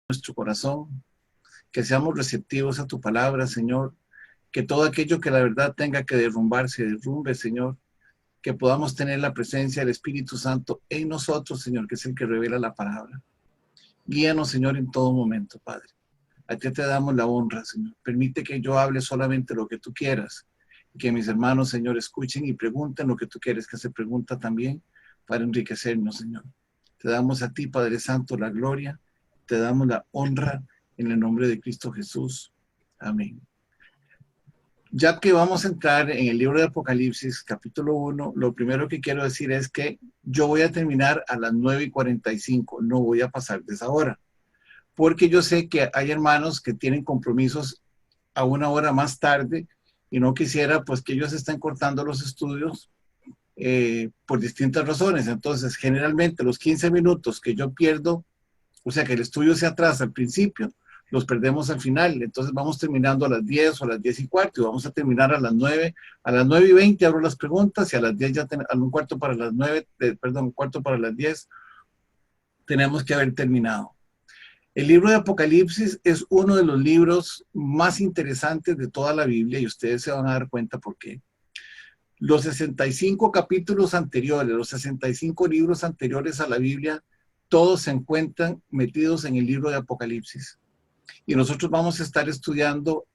nuestro corazón, que seamos receptivos a tu palabra, Señor, que todo aquello que la verdad tenga que derrumbarse, derrumbe, Señor, que podamos tener la presencia del Espíritu Santo en nosotros, Señor, que es el que revela la palabra. Guíanos, Señor, en todo momento, Padre. A ti te damos la honra, Señor. Permite que yo hable solamente lo que tú quieras, y que mis hermanos, Señor, escuchen y pregunten lo que tú quieres que se pregunta también para enriquecernos, Señor. Te damos a ti, Padre Santo, la gloria, te damos la honra en el nombre de Cristo Jesús. Amén. Ya que vamos a entrar en el libro de Apocalipsis, capítulo 1, lo primero que quiero decir es que yo voy a terminar a las 9:45, no voy a pasar de esa hora, porque yo sé que hay hermanos que tienen compromisos a una hora más tarde y no quisiera pues que ellos estén cortando los estudios por distintas razones. Entonces, generalmente los 15 minutos que yo pierdo, o sea que el estudio se atrasa al principio, los perdemos al final. Entonces vamos terminando a las 10 o a las 10:15 y vamos a terminar a las 9. A las 9:20 abro las preguntas y a las 10 ya a un cuarto para las 9, perdón, un cuarto para las 10 tenemos que haber terminado. El libro de Apocalipsis es uno de los libros más interesantes de toda la Biblia y ustedes se van a dar cuenta por qué. Los 65 capítulos anteriores, los 65 libros anteriores a la Biblia, todos se encuentran metidos en el libro de Apocalipsis. Y nosotros vamos a estar estudiando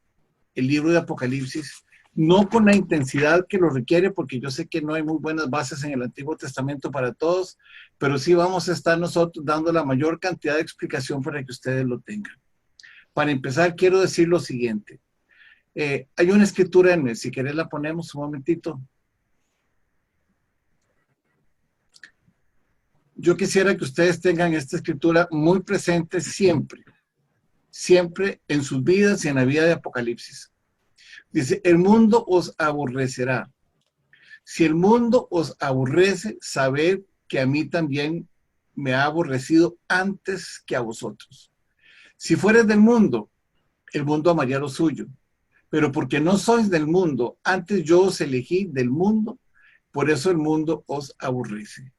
el libro de Apocalipsis, no con la intensidad que lo requiere, porque yo sé que no hay muy buenas bases en el Antiguo Testamento para todos, pero sí vamos a estar nosotros dando la mayor cantidad de explicación para que ustedes lo tengan. Para empezar, quiero decir lo siguiente. Hay una escritura en, si querés la ponemos un momentito. Yo quisiera que ustedes tengan esta escritura muy presente siempre, siempre en sus vidas y en la vida de Apocalipsis. Dice, el mundo os aborrecerá. Si el mundo os aborrece, sabed que a mí también me ha aborrecido antes que a vosotros. Si fueres del mundo, el mundo amaría lo suyo. Pero porque no sois del mundo, antes yo os elegí del mundo, por eso el mundo os aborrece.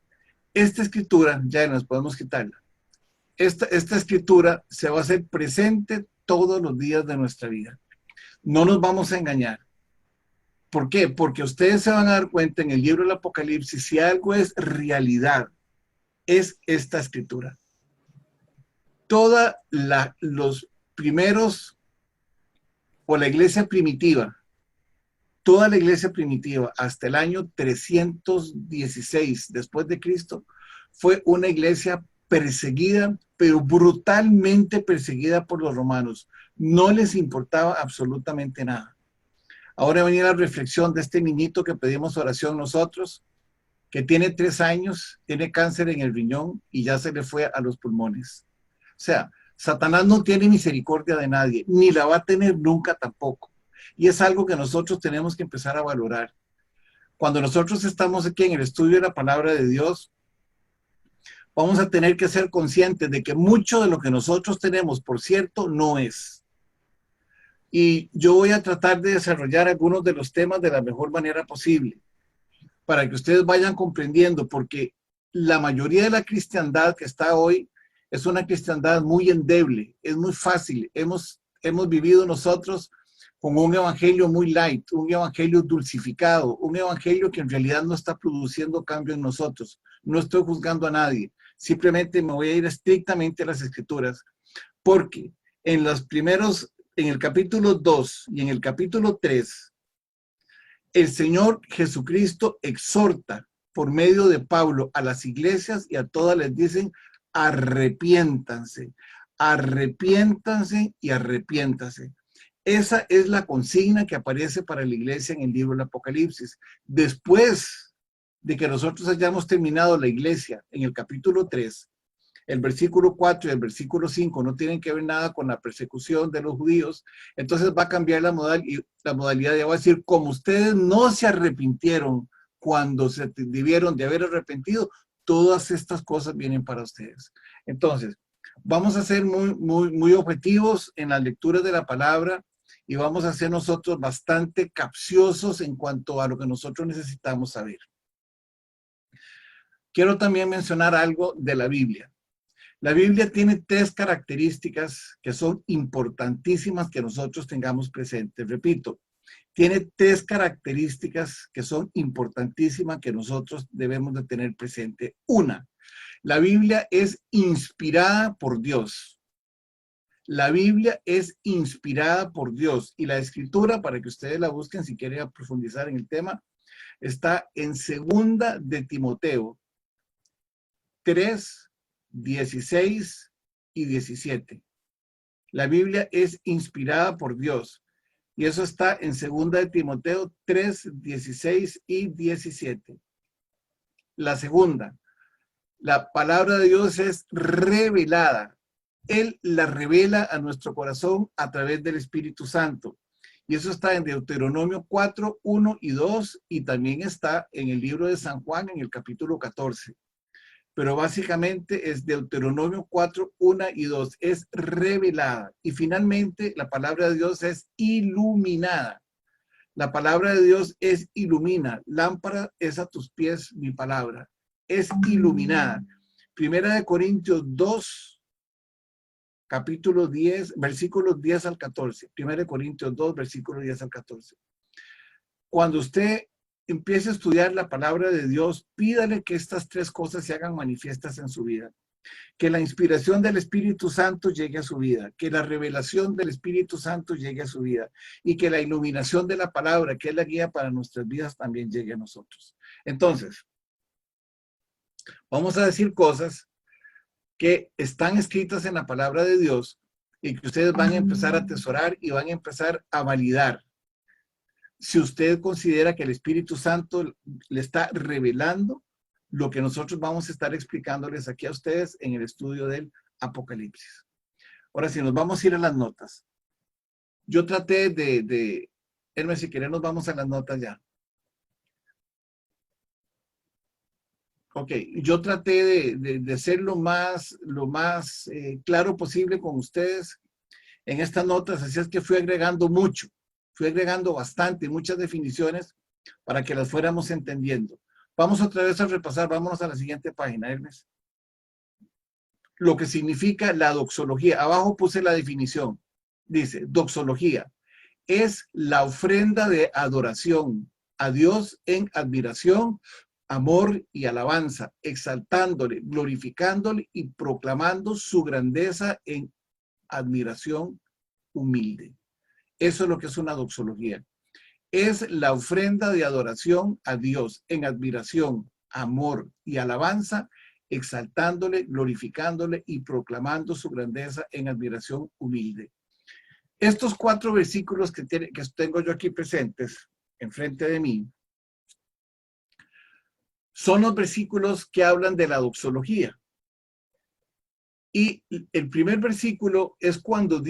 Esta escritura, ya nos podemos quitarla. Esta escritura se va a hacer presente todos los días de nuestra vida. No nos vamos a engañar. ¿Por qué? Porque ustedes se van a dar cuenta en el libro del Apocalipsis, si algo es realidad, es esta escritura. Los primeros, o la iglesia primitiva, toda la iglesia primitiva hasta el año 316 después de Cristo, fue una iglesia perseguida, pero brutalmente perseguida por los romanos. No les importaba absolutamente nada. Ahora venía la reflexión de este niñito que pedimos oración nosotros, que tiene 3 años, tiene cáncer en el riñón y ya se le fue a los pulmones. O sea, Satanás no tiene misericordia de nadie, ni la va a tener nunca tampoco. Y es algo que nosotros tenemos que empezar a valorar. Cuando nosotros estamos aquí en el estudio de la palabra de Dios, vamos a tener que ser conscientes de que mucho de lo que nosotros tenemos, por cierto, no es. Y yo voy a tratar de desarrollar algunos de los temas de la mejor manera posible para que ustedes vayan comprendiendo, porque la mayoría de la cristiandad que está hoy es una cristiandad muy endeble, es muy fácil. Hemos vivido nosotros con un evangelio muy light, un evangelio dulcificado, un evangelio que en realidad no está produciendo cambio en nosotros. No estoy juzgando a nadie, simplemente me voy a ir estrictamente a las escrituras, porque en el capítulo 2 y en el capítulo 3, el Señor Jesucristo exhorta por medio de Pablo a las iglesias y a todas les dicen, arrepiéntanse, arrepiéntanse y arrepiéntanse. Esa es la consigna que aparece para la iglesia en el libro del Apocalipsis. Después de que nosotros hayamos terminado la iglesia en el capítulo 3, el versículo 4 y el versículo 5 no tienen que ver nada con la persecución de los judíos, entonces va a cambiar la modalidad, ya va a decir, como ustedes no se arrepintieron cuando se debieron de haber arrepentido, todas estas cosas vienen para ustedes. Entonces, vamos a ser muy objetivos en las lecturas de la palabra y vamos a ser nosotros bastante capciosos en cuanto a lo que nosotros necesitamos saber. Quiero también mencionar algo de la Biblia. La Biblia tiene tres características que son importantísimas que nosotros tengamos presentes. Repito, tiene tres características que son importantísimas que nosotros debemos de tener presente. Una, la Biblia es inspirada por Dios. La Biblia es inspirada por Dios y la escritura, para que ustedes la busquen si quieren profundizar en el tema, está en 2 de Timoteo 3, 16 y 17. La Biblia es inspirada por Dios y eso está en 2 de Timoteo 3, 16 y 17. La segunda, la palabra de Dios es revelada. Él la revela a nuestro corazón a través del Espíritu Santo. Y eso está en Deuteronomio 4, 1 y 2 y también está en el libro de San Juan en el capítulo 14. Pero básicamente es Deuteronomio 4, 1 y 2. Es revelada. Y finalmente la palabra de Dios es iluminada. La palabra de Dios es ilumina. Lámpara es a tus pies mi palabra. Es iluminada. Primera de Corintios 2, capítulo 10, versículos 10 al 14. Primera de Corintios 2, versículos 10 al 14. Cuando usted empiece a estudiar la palabra de Dios, pídale que estas tres cosas se hagan manifiestas en su vida. Que la inspiración del Espíritu Santo llegue a su vida, que la revelación del Espíritu Santo llegue a su vida y que la iluminación de la palabra, que es la guía para nuestras vidas, también llegue a nosotros. Entonces, vamos a decir cosas que están escritas en la palabra de Dios y que ustedes van a empezar a atesorar y van a empezar a validar. Si usted considera que el Espíritu Santo le está revelando lo que nosotros vamos a estar explicándoles aquí a ustedes en el estudio del Apocalipsis. Ahora sí, nos vamos a ir a las notas. Yo traté Hermes, si quieren nos vamos a las notas ya. Ok, yo traté de ser lo más claro posible con ustedes en estas notas, así es que fui agregando mucho, fui agregando bastante, muchas definiciones para que las fuéramos entendiendo. Vamos otra vez a repasar, vámonos a la siguiente página, Hermes. Lo que significa la doxología. Abajo puse la definición. Dice, doxología es la ofrenda de adoración a Dios en admiración, amor y alabanza, exaltándole, glorificándole y proclamando su grandeza en admiración humilde. Eso es lo que es una doxología. Es la ofrenda de adoración a Dios en admiración, amor y alabanza, exaltándole, glorificándole y proclamando su grandeza en admiración humilde. Estos 4 versículos que tengo yo aquí presentes, enfrente de mí, son los versículos que hablan de la doxología. Y el primer versículo es cuando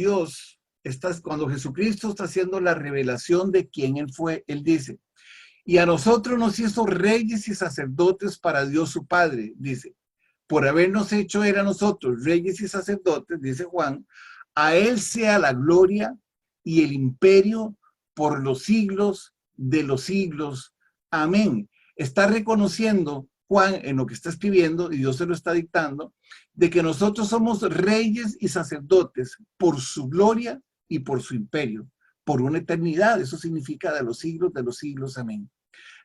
cuando Jesucristo está haciendo la revelación de quién Él fue. Él dice, y a nosotros nos hizo reyes y sacerdotes para Dios su Padre, dice, por habernos hecho a nosotros reyes y sacerdotes, dice Juan, a Él sea la gloria y el imperio por los siglos de los siglos. Amén. Está reconociendo Juan en lo que está escribiendo, y Dios se lo está dictando, de que nosotros somos reyes y sacerdotes por su gloria y por su imperio, por una eternidad. Eso significa de los siglos. Amén.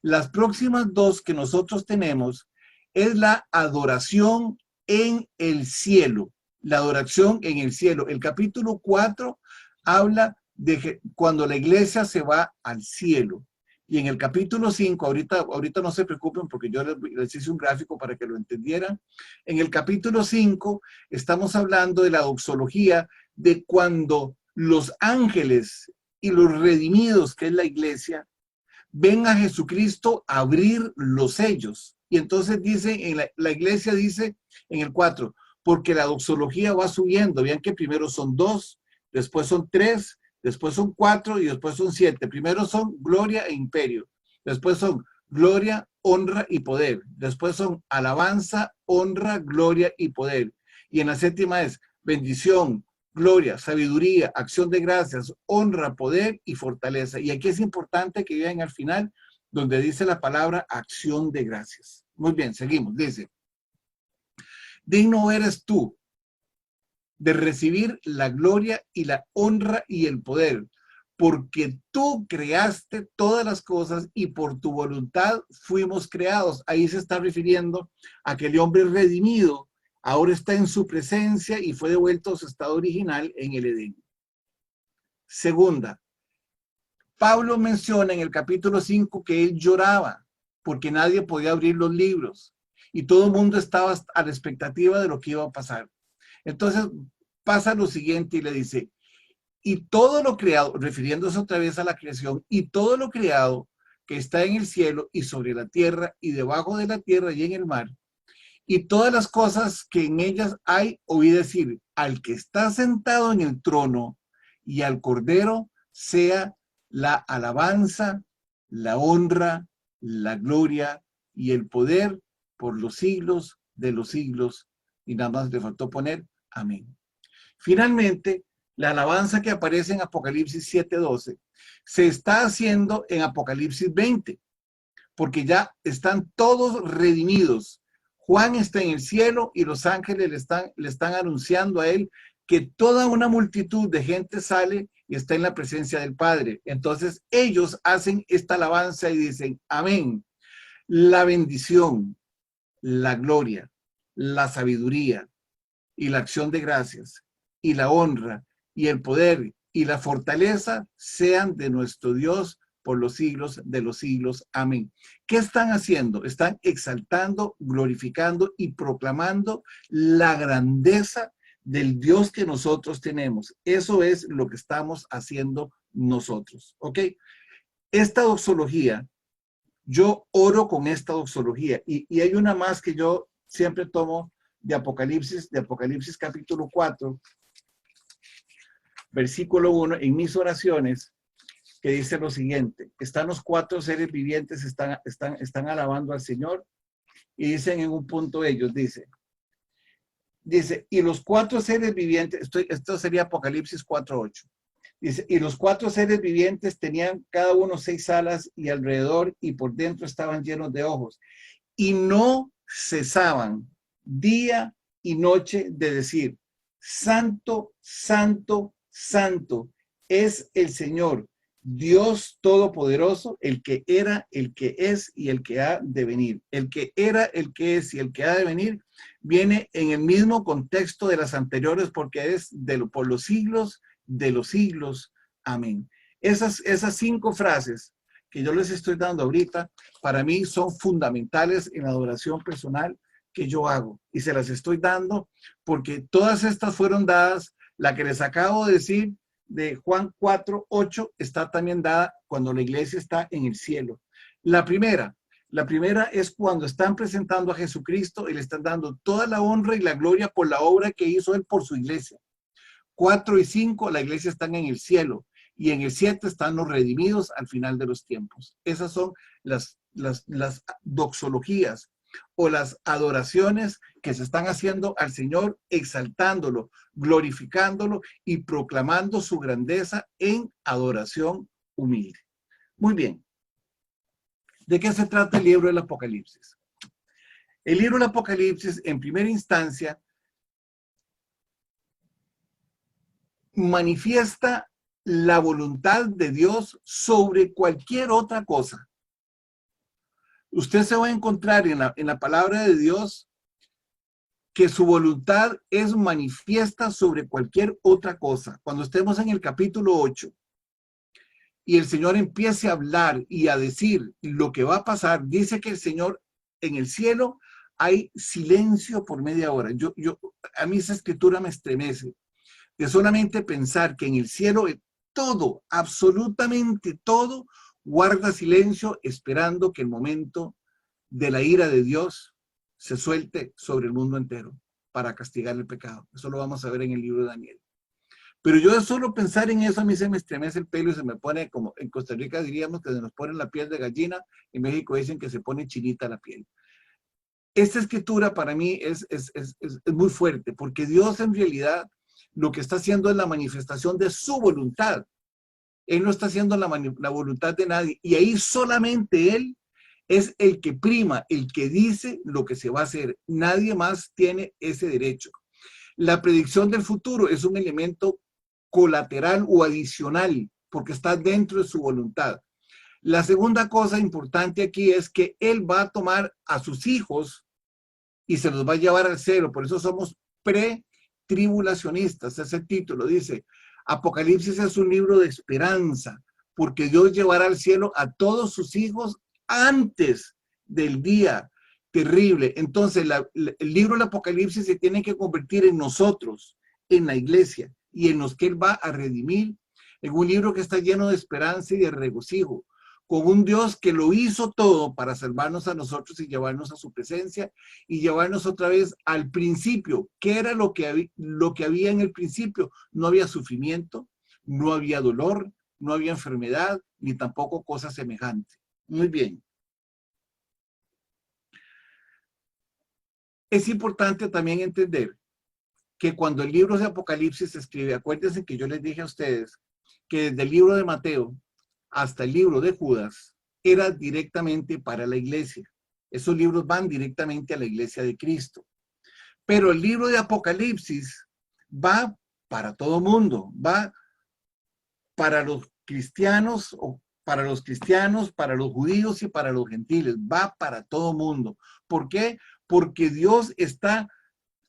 Las próximas 2 que nosotros tenemos es la adoración en el cielo. La adoración en el cielo. El capítulo 4 habla de cuando la iglesia se va al cielo. Y en el capítulo 5, ahorita no se preocupen porque yo les hice un gráfico para que lo entendieran. En el capítulo 5 estamos hablando de la doxología, de cuando los ángeles y los redimidos, que es la iglesia, ven a Jesucristo abrir los sellos. Y entonces dice, la iglesia dice en el 4, porque la doxología va subiendo. Vean que primero son 2, después son 3, después son 4 y después son 7. Primero son gloria e imperio. Después son gloria, honra y poder. Después son alabanza, honra, gloria y poder. Y en la 7ª es bendición, gloria, sabiduría, acción de gracias, honra, poder y fortaleza. Y aquí es importante que vean al final donde dice la palabra acción de gracias. Muy bien, seguimos. Dice, digno eres tú, de recibir la gloria y la honra y el poder, porque tú creaste todas las cosas y por tu voluntad fuimos creados. Ahí se está refiriendo a que el hombre redimido ahora está en su presencia y fue devuelto a su estado original en el Edén. Segunda, Pablo menciona en el capítulo 5 que él lloraba porque nadie podía abrir los libros y todo el mundo estaba a la expectativa de lo que iba a pasar. Entonces pasa lo siguiente y le dice, y todo lo creado, refiriéndose otra vez a la creación, y todo lo creado que está en el cielo y sobre la tierra y debajo de la tierra y en el mar, y todas las cosas que en ellas hay, oí decir, al que está sentado en el trono y al Cordero sea la alabanza, la honra, la gloria y el poder por los siglos de los siglos. Y nada más le faltó poner amén. Finalmente, la alabanza que aparece en Apocalipsis 7:12 se está haciendo en Apocalipsis 20, porque ya están todos redimidos. Juan está en el cielo y los ángeles le están anunciando a él que toda una multitud de gente sale y está en la presencia del Padre. Entonces ellos hacen esta alabanza y dicen, amén. La bendición, la gloria, la sabiduría y la acción de gracias y la honra y el poder y la fortaleza sean de nuestro Dios por los siglos de los siglos. Amén. ¿Qué están haciendo? Están exaltando, glorificando y proclamando la grandeza del Dios que nosotros tenemos. Eso es lo que estamos haciendo nosotros. ¿Ok? Esta doxología, yo oro con esta doxología y hay una más que yo siempre tomo de Apocalipsis capítulo 4, versículo 1, en mis oraciones, que dice lo siguiente: están los cuatro seres vivientes, están alabando al Señor, y dicen en un punto ellos, dice, y los cuatro seres vivientes, esto sería Apocalipsis 4:8, dice, y los cuatro seres vivientes tenían cada uno 6 alas y alrededor y por dentro estaban llenos de ojos, y no cesaban día y noche de decir, santo, santo, santo es el Señor, Dios Todopoderoso, el que era, el que es y el que ha de venir. El que era, el que es y el que ha de venir viene en el mismo contexto de las anteriores porque es por los siglos de los siglos. Amén. Esas 5 frases que yo les estoy dando ahorita, para mí son fundamentales en la adoración personal que yo hago. Y se las estoy dando porque todas estas fueron dadas, la que les acabo de decir, de Juan 4:8 está también dada cuando la iglesia está en el cielo. La primera es cuando están presentando a Jesucristo y le están dando toda la honra y la gloria por la obra que hizo Él por su iglesia. 4 y 5, la iglesia están en el cielo. Y en el 7 están los redimidos al final de los tiempos. Esas son las doxologías o las adoraciones que se están haciendo al Señor, exaltándolo, glorificándolo y proclamando su grandeza en adoración humilde. Muy bien. ¿De qué se trata el libro del Apocalipsis? El libro del Apocalipsis, en primera instancia, manifiesta la voluntad de Dios sobre cualquier otra cosa. Usted se va a encontrar en la palabra de Dios que su voluntad es manifiesta sobre cualquier otra cosa. Cuando estemos en el capítulo 8 y el Señor empiece a hablar y a decir lo que va a pasar, dice que el Señor en el cielo hay silencio por media hora. A mí esa escritura me estremece de solamente pensar que en el cielo todo, absolutamente todo, guarda silencio esperando que el momento de la ira de Dios se suelte sobre el mundo entero para castigar el pecado. Eso lo vamos a ver en el libro de Daniel. Pero yo de solo pensar en eso a mí se me estremece el pelo y se me pone, como en Costa Rica diríamos que se nos pone la piel de gallina, en México dicen que se pone chinita la piel. Esta escritura para mí es muy fuerte porque Dios en realidad lo que está haciendo es la manifestación de su voluntad. Él no está haciendo la voluntad de nadie. Y ahí solamente Él es el que prima, el que dice lo que se va a hacer. Nadie más tiene ese derecho. La predicción del futuro es un elemento colateral o adicional, porque está dentro de su voluntad. La segunda cosa importante aquí es que Él va a tomar a sus hijos y se los va a llevar al cielo. Por eso somos pre-tribulacionistas. Ese título dice, Apocalipsis es un libro de esperanza, porque Dios llevará al cielo a todos sus hijos antes del día terrible. Entonces, el libro del Apocalipsis se tiene que convertir en nosotros, en la iglesia, y en los que Él va a redimir, en un libro que está lleno de esperanza y de regocijo, con un Dios que lo hizo todo para salvarnos a nosotros y llevarnos a su presencia y llevarnos otra vez al principio. ¿Qué era lo que había en el principio? No había sufrimiento, no había dolor, no había enfermedad, ni tampoco cosa semejante. Muy bien. Es importante también entender que cuando el libro de Apocalipsis se escribe, acuérdense que yo les dije a ustedes que desde el libro de Mateo hasta el libro de Judas era directamente para la iglesia. Esos libros van directamente a la iglesia de Cristo. Pero el libro de Apocalipsis va para todo mundo, va para los cristianos, para los judíos y para los gentiles, va para todo mundo. ¿Por qué? Porque Dios está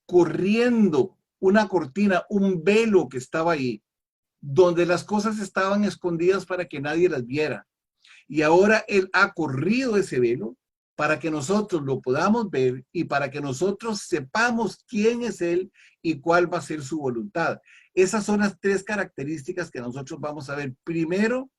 corriendo una cortina, un velo que estaba ahí, donde las cosas estaban escondidas para que nadie las viera. Y ahora Él ha corrido ese velo para que nosotros lo podamos ver y para que nosotros sepamos quién es Él y cuál va a ser su voluntad. Esas son las tres características que nosotros vamos a ver. Primero,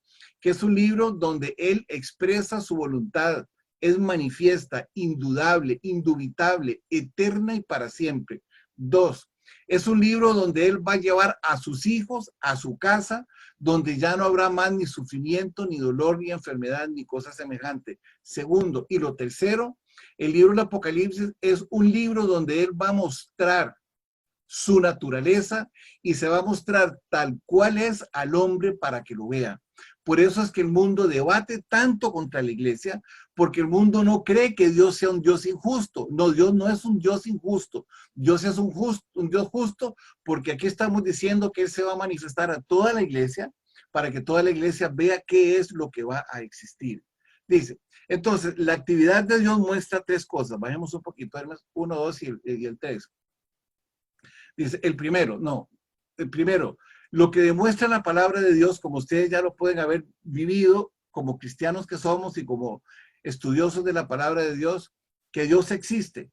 que es un libro donde Él expresa su voluntad, es manifiesta, indudable, indubitable, eterna y para siempre. Dos, es un libro donde Él va a llevar a sus hijos a su casa, donde ya no habrá más ni sufrimiento, ni dolor, ni enfermedad, ni cosa semejante. Segundo, y lo tercero, el libro del Apocalipsis es un libro donde Él va a mostrar su naturaleza y se va a mostrar tal cual es al hombre para que lo vea. Por eso es que el mundo debate tanto contra la iglesia, porque el mundo no cree que Dios sea un Dios injusto. No, Dios no es un Dios injusto. Dios es un Dios justo, porque aquí estamos diciendo que Él se va a manifestar a toda la iglesia para que toda la iglesia vea qué es lo que va a existir. Dice, entonces, la actividad de Dios muestra tres cosas. Bajemos un poquito, 1, 2 y el 3. Dice, el primero, lo que demuestra la palabra de Dios, como ustedes ya lo pueden haber vivido como cristianos que somos y como estudiosos de la palabra de Dios, que Dios existe.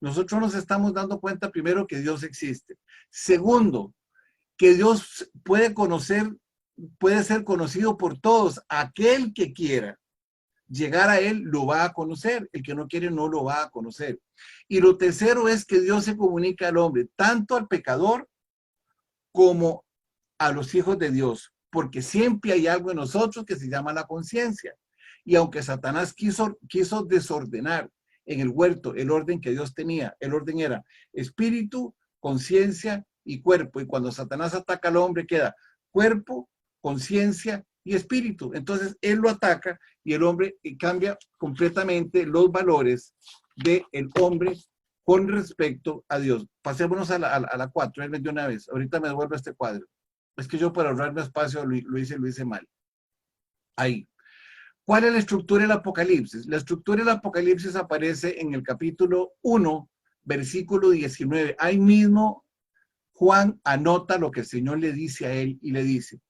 Nosotros nos estamos dando cuenta primero que Dios existe. Segundo, que Dios puede ser conocido por todos. Aquel que quiera llegar a Él lo va a conocer. El que no quiere no lo va a conocer. Y lo tercero es que Dios se comunica al hombre, tanto al pecador como a los hijos de Dios, porque siempre hay algo en nosotros que se llama la conciencia. Y aunque Satanás quiso desordenar en el huerto el orden que Dios tenía, el orden era espíritu, conciencia y cuerpo. Y cuando Satanás ataca al hombre queda cuerpo, conciencia y espíritu. Entonces él lo ataca y el hombre cambia completamente los valores del hombre con respecto a Dios. Pasémonos a la 4, de una vez. Ahorita me devuelvo este cuadro. Es que yo para ahorrarme espacio lo hice mal. Ahí. ¿Cuál es la estructura del Apocalipsis? La estructura del Apocalipsis aparece en el capítulo 1, versículo 19. Ahí mismo Juan anota lo que el Señor le dice a él y le dice,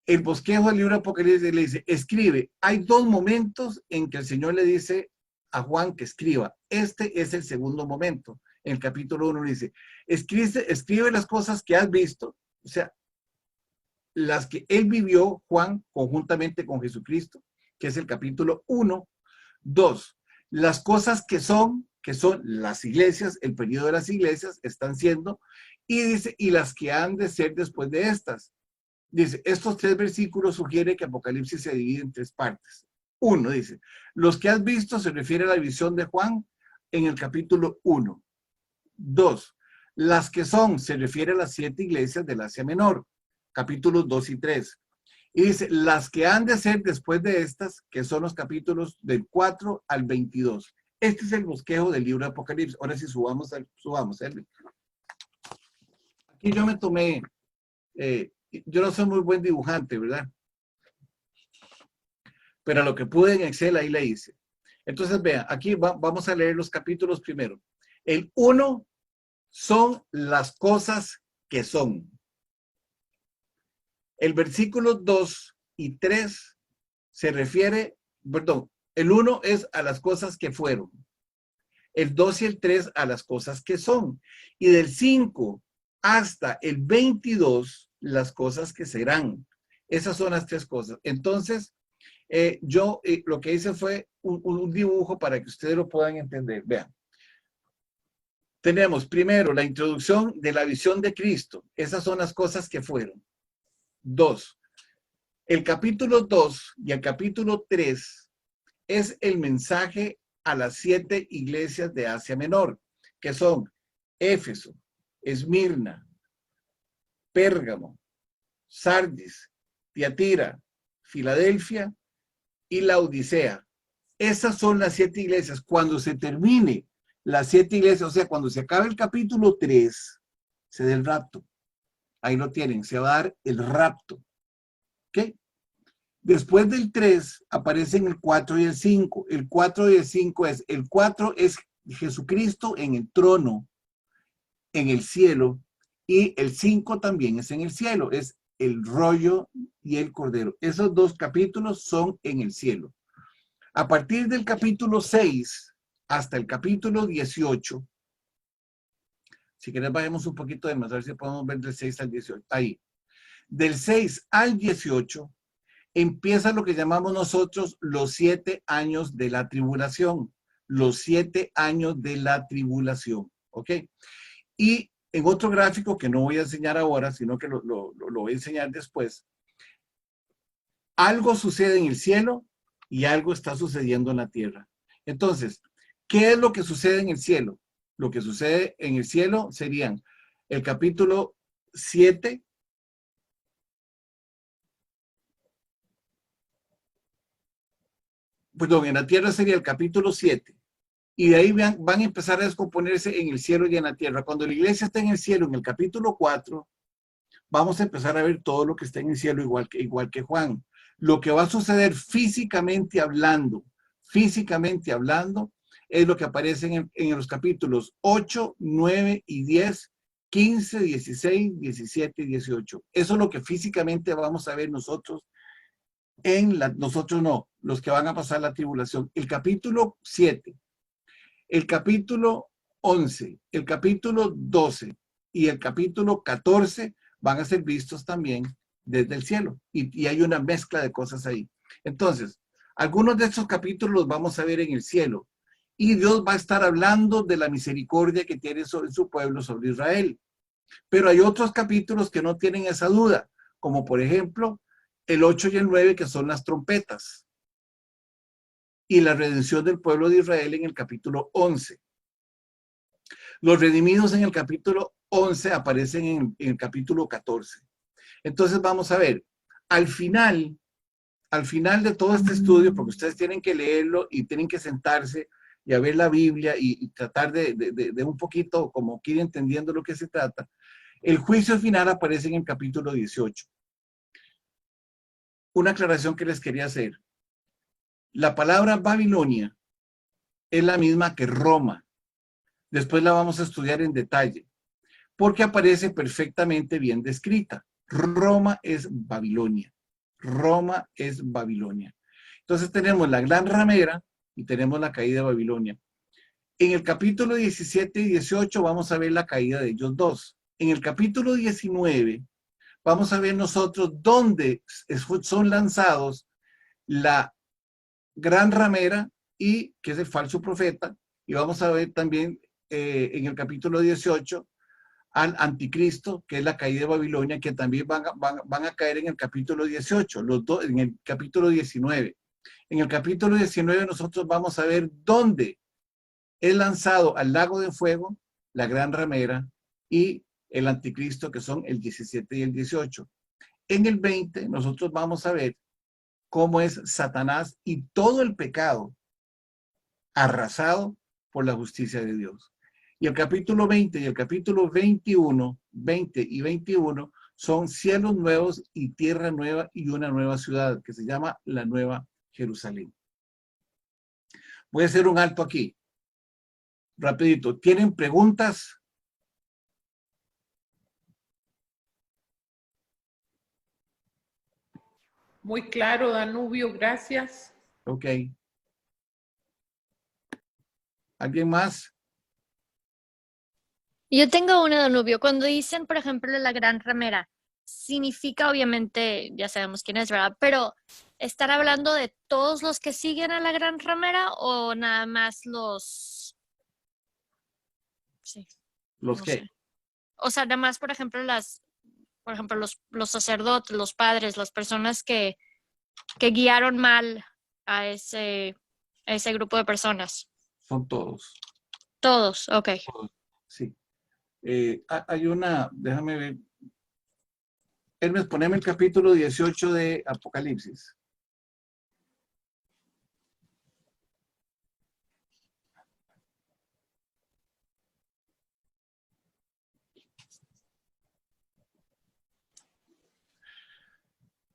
el bosquejo del libro de Apocalipsis le dice, escribe. Hay dos momentos en que el Señor le dice a Juan que escriba. Este es el segundo momento. En el capítulo 1 le dice, escribe las cosas que has visto, o sea, las que él vivió, Juan, conjuntamente con Jesucristo, que es el capítulo 1. 2, las cosas que son las iglesias, el periodo de las iglesias, están siendo, y dice, y las que han de ser después de estas. Dice, estos tres versículos sugieren que Apocalipsis se divide en tres partes. 1, dice, los que has visto se refiere a la visión de Juan en el capítulo 1. 2, las que son se refiere a las 7 iglesias del Asia Menor, capítulos 2 y 3. Y dice, las que han de ser después de estas, que son los capítulos del 4 al 22. Este es el bosquejo del libro de Apocalipsis. Ahora sí, subamos. yo me tomé, yo no soy muy buen dibujante, ¿verdad? Pero lo que pude en Excel, ahí le hice. Entonces, vean, aquí vamos a leer los capítulos primero. El 1 son las cosas que son. El versículo 2 y 3 se refiere, perdón, el 1 es a las cosas que fueron. El 2 y el 3 a las cosas que son. Y del 5 hasta el 22, las cosas que serán. Esas son las tres cosas. Entonces, yo lo que hice fue un dibujo para que ustedes lo puedan entender. Vean. Tenemos primero la introducción de la visión de Cristo. Esas son las cosas que fueron. 2. El capítulo 2 y el capítulo 3 es el mensaje a las 7 iglesias de Asia Menor, que son Éfeso, Esmirna, Pérgamo, Sardis, Tiatira, Filadelfia y la Odisea. Esas son las 7 iglesias. Cuando se termine las 7 iglesias, o sea, cuando se acabe el capítulo 3, se da el rapto. Ahí lo tienen, se va a dar el rapto. ¿Ok? Después del 3 aparecen el 4 y el 5. El 4 y el 5 es, el 4 es Jesucristo en el trono, en el cielo, y el 5 también es en el cielo, es el rollo y el cordero. Esos dos capítulos son en el cielo. A partir del capítulo 6 hasta el capítulo 18, si querés bajemos un poquito de más, a ver si podemos ver del 6 al 18, ahí. Del 6 al 18 empieza lo que llamamos nosotros los 7 años de la tribulación. Los 7 años de la tribulación, ¿ok? Y en otro gráfico que no voy a enseñar ahora, sino que lo voy a enseñar después, algo sucede en el cielo y algo está sucediendo en la tierra. Entonces, ¿qué es lo que sucede en el cielo? Lo que sucede en el cielo serían el capítulo 7, perdón, en la tierra sería el capítulo 7, y de ahí van a empezar a descomponerse en el cielo y en la tierra. Cuando la iglesia está en el cielo, en el capítulo 4, vamos a empezar a ver todo lo que está en el cielo, igual que Juan. Lo que va a suceder físicamente hablando, es lo que aparece en los capítulos 8, 9 y 10, 15, 16, 17 y 18. Eso es lo que físicamente vamos a ver nosotros nosotros no, los que van a pasar la tribulación. El capítulo 7, el capítulo 11, el capítulo 12 y el capítulo 14 van a ser vistos también desde el cielo. Y hay una mezcla de cosas ahí. Entonces, algunos de estos capítulos los vamos a ver en el cielo. Y Dios va a estar hablando de la misericordia que tiene sobre su pueblo, sobre Israel. Pero hay otros capítulos que no tienen esa duda, como por ejemplo el 8 y el 9, que son las trompetas. Y la redención del pueblo de Israel en el capítulo 11. Los redimidos en el capítulo 11 aparecen en el capítulo 14. Entonces vamos a ver, al final de todo este estudio, porque ustedes tienen que leerlo y tienen que sentarse y a ver la Biblia y tratar de un poquito como que ir entendiendo lo que se trata, el juicio final aparece en el capítulo 18. Una aclaración que les quería hacer. La palabra Babilonia es la misma que Roma. Después la vamos a estudiar en detalle, porque aparece perfectamente bien descrita. Roma es Babilonia. Roma es Babilonia. Entonces tenemos la gran ramera y tenemos la caída de Babilonia. En el capítulo 17 y 18 vamos a ver la caída de ellos dos. En el capítulo 19 vamos a ver nosotros dónde son lanzados la gran ramera y que es el falso profeta. Y vamos a ver también en el capítulo 18 al anticristo, que es la caída de Babilonia, que también van a caer en el capítulo 18, los dos en el capítulo 19. En el capítulo 19 nosotros vamos a ver dónde es lanzado al lago de fuego la gran ramera y el anticristo, que son el 17 y el 18. En el 20 nosotros vamos a ver cómo es Satanás y todo el pecado arrasado por la justicia de Dios. Y el capítulo 20 y el capítulo 21, 20 y 21, son cielos nuevos y tierra nueva y una nueva ciudad que se llama la Nueva Jerusalén. Voy a hacer un alto aquí. Rapidito. ¿Tienen preguntas? Muy claro, Danubio, gracias. Ok. ¿Alguien más? Yo tengo una, Danubio. Cuando dicen, por ejemplo, la gran ramera, significa, obviamente, ya sabemos quién es, ¿verdad? Pero, ¿estar hablando de todos los que siguen a la gran ramera o nada más los... Sí, ¿Los no qué? sé. O sea, nada más, por ejemplo, los sacerdotes, los padres, las personas que guiaron mal a ese grupo de personas. Son todos. Todos, ok. Todos. Sí. Hay una, déjame ver. Hermes, poneme el capítulo 18 de Apocalipsis.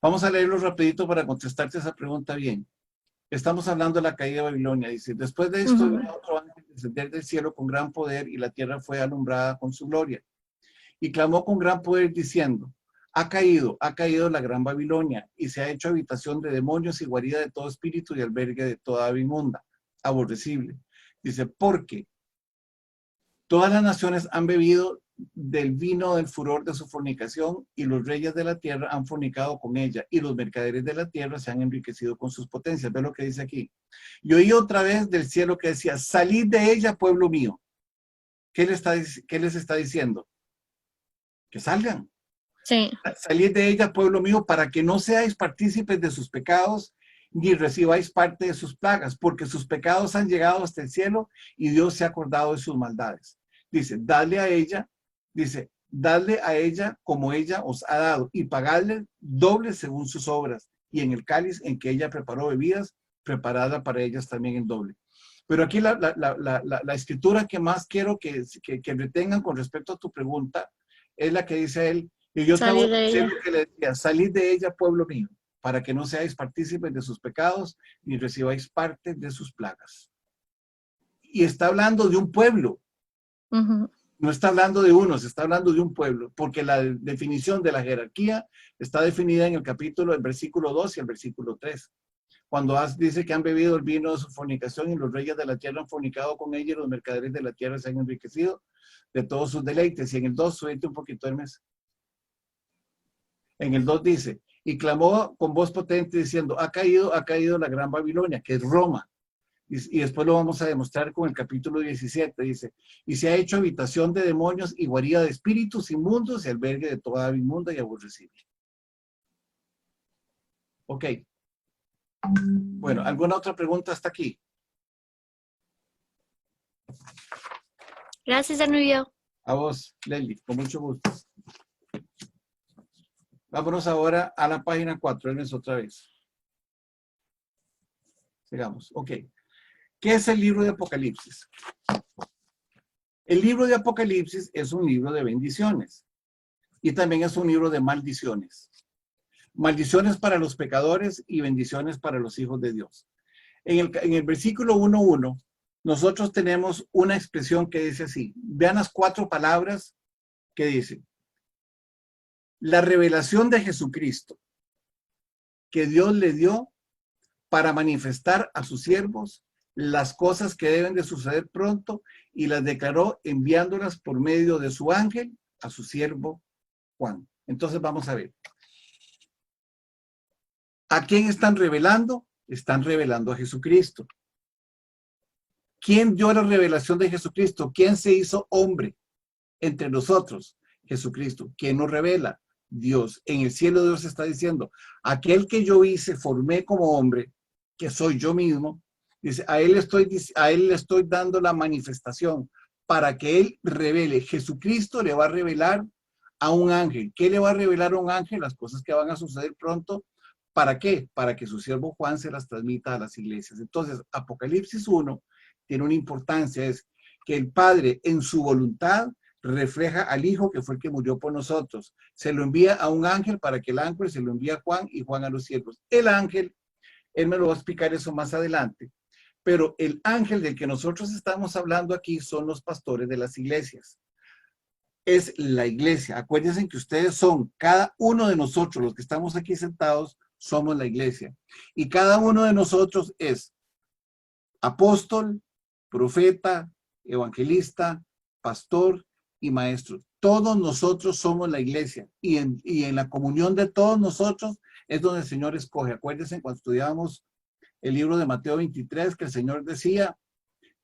Vamos a leerlo rapidito para contestarte esa pregunta bien. Estamos hablando de la caída de Babilonia. Dice, después de esto, otro ángel descender del cielo con gran poder y la tierra fue alumbrada con su gloria. Y clamó con gran poder diciendo, ha caído la gran Babilonia y se ha hecho habitación de demonios y guarida de todo espíritu y albergue de toda ave inmunda, aborrecible. Dice, porque todas las naciones han bebido del vino del furor de su fornicación y los reyes de la tierra han fornicado con ella y los mercaderes de la tierra se han enriquecido con sus potencias. Ve lo que dice aquí. Y oí otra vez del cielo que decía, salid de ella, pueblo mío. ¿Qué les está diciendo? Que salgan. Sí. Salid de ella, pueblo mío, para que no seáis partícipes de sus pecados, ni recibáis parte de sus plagas, porque sus pecados han llegado hasta el cielo y Dios se ha acordado de sus maldades. Dice, dadle a ella como ella os ha dado, y pagadle doble según sus obras, y en el cáliz en que ella preparó bebidas, preparada para ellas también en doble. Pero aquí la escritura que más quiero que retengan con respecto a tu pregunta es la que dice él, y yo te hago lo que le decía, salid de ella, pueblo mío, para que no seáis partícipes de sus pecados, ni recibáis parte de sus plagas. Y está hablando de un pueblo. No está hablando de uno, se está hablando de un pueblo, porque la definición de la jerarquía está definida en el versículo 2 y el versículo 3. Cuando dice que han bebido el vino de su fornicación y los reyes de la tierra han fornicado con ella y los mercaderes de la tierra se han enriquecido de todos sus deleites. Y en el 2, súbete un poquito, Hermes. En el 2 dice, y clamó con voz potente diciendo, ha caído la gran Babilonia, que es Roma. Y después lo vamos a demostrar con el capítulo 17, dice, y se ha hecho habitación de demonios y guarida de espíritus inmundos y albergue de toda ave inmunda y aborrecible. Ok. Bueno, ¿alguna otra pregunta hasta aquí? Gracias, Danubio. A vos, Lely, con mucho gusto. Vámonos ahora a la página 4, Hermes, otra vez. Sigamos, ok. ¿Qué es el libro de Apocalipsis? El libro de Apocalipsis es un libro de bendiciones y también es un libro de maldiciones. Maldiciones para los pecadores y bendiciones para los hijos de Dios. En el versículo 1:1, nosotros tenemos una expresión que dice así. Vean las 4 palabras que dicen. La revelación de Jesucristo que Dios le dio para manifestar a sus siervos las cosas que deben de suceder pronto y las declaró enviándolas por medio de su ángel a su siervo Juan. Entonces vamos a ver. ¿A quién están revelando? Están revelando a Jesucristo. ¿Quién dio la revelación de Jesucristo? ¿Quién se hizo hombre entre nosotros? Jesucristo. ¿Quién nos revela? Dios. En el cielo Dios está diciendo, aquel que yo hice, formé como hombre, que soy yo mismo, dice, a él le estoy dando la manifestación para que él revele. Jesucristo le va a revelar a un ángel. ¿Qué le va a revelar a un ángel? Las cosas que van a suceder pronto. ¿Para qué? Para que su siervo Juan se las transmita a las iglesias. Entonces, Apocalipsis 1 tiene una importancia, es que el Padre en su voluntad refleja al Hijo que fue el que murió por nosotros. Se lo envía a un ángel para que el ángel se lo envíe a Juan y Juan a los siervos. El ángel, él me lo va a explicar eso más adelante, pero el ángel del que nosotros estamos hablando aquí son los pastores de las iglesias. Es la iglesia. Acuérdense que ustedes son, cada uno de nosotros, los que estamos aquí sentados, somos la iglesia. Y cada uno de nosotros es apóstol, profeta, evangelista, pastor y maestro. Todos nosotros somos la iglesia. Y en la comunión de todos nosotros es donde el Señor escoge. Acuérdense cuando estudiábamos el libro de Mateo 23, que el Señor decía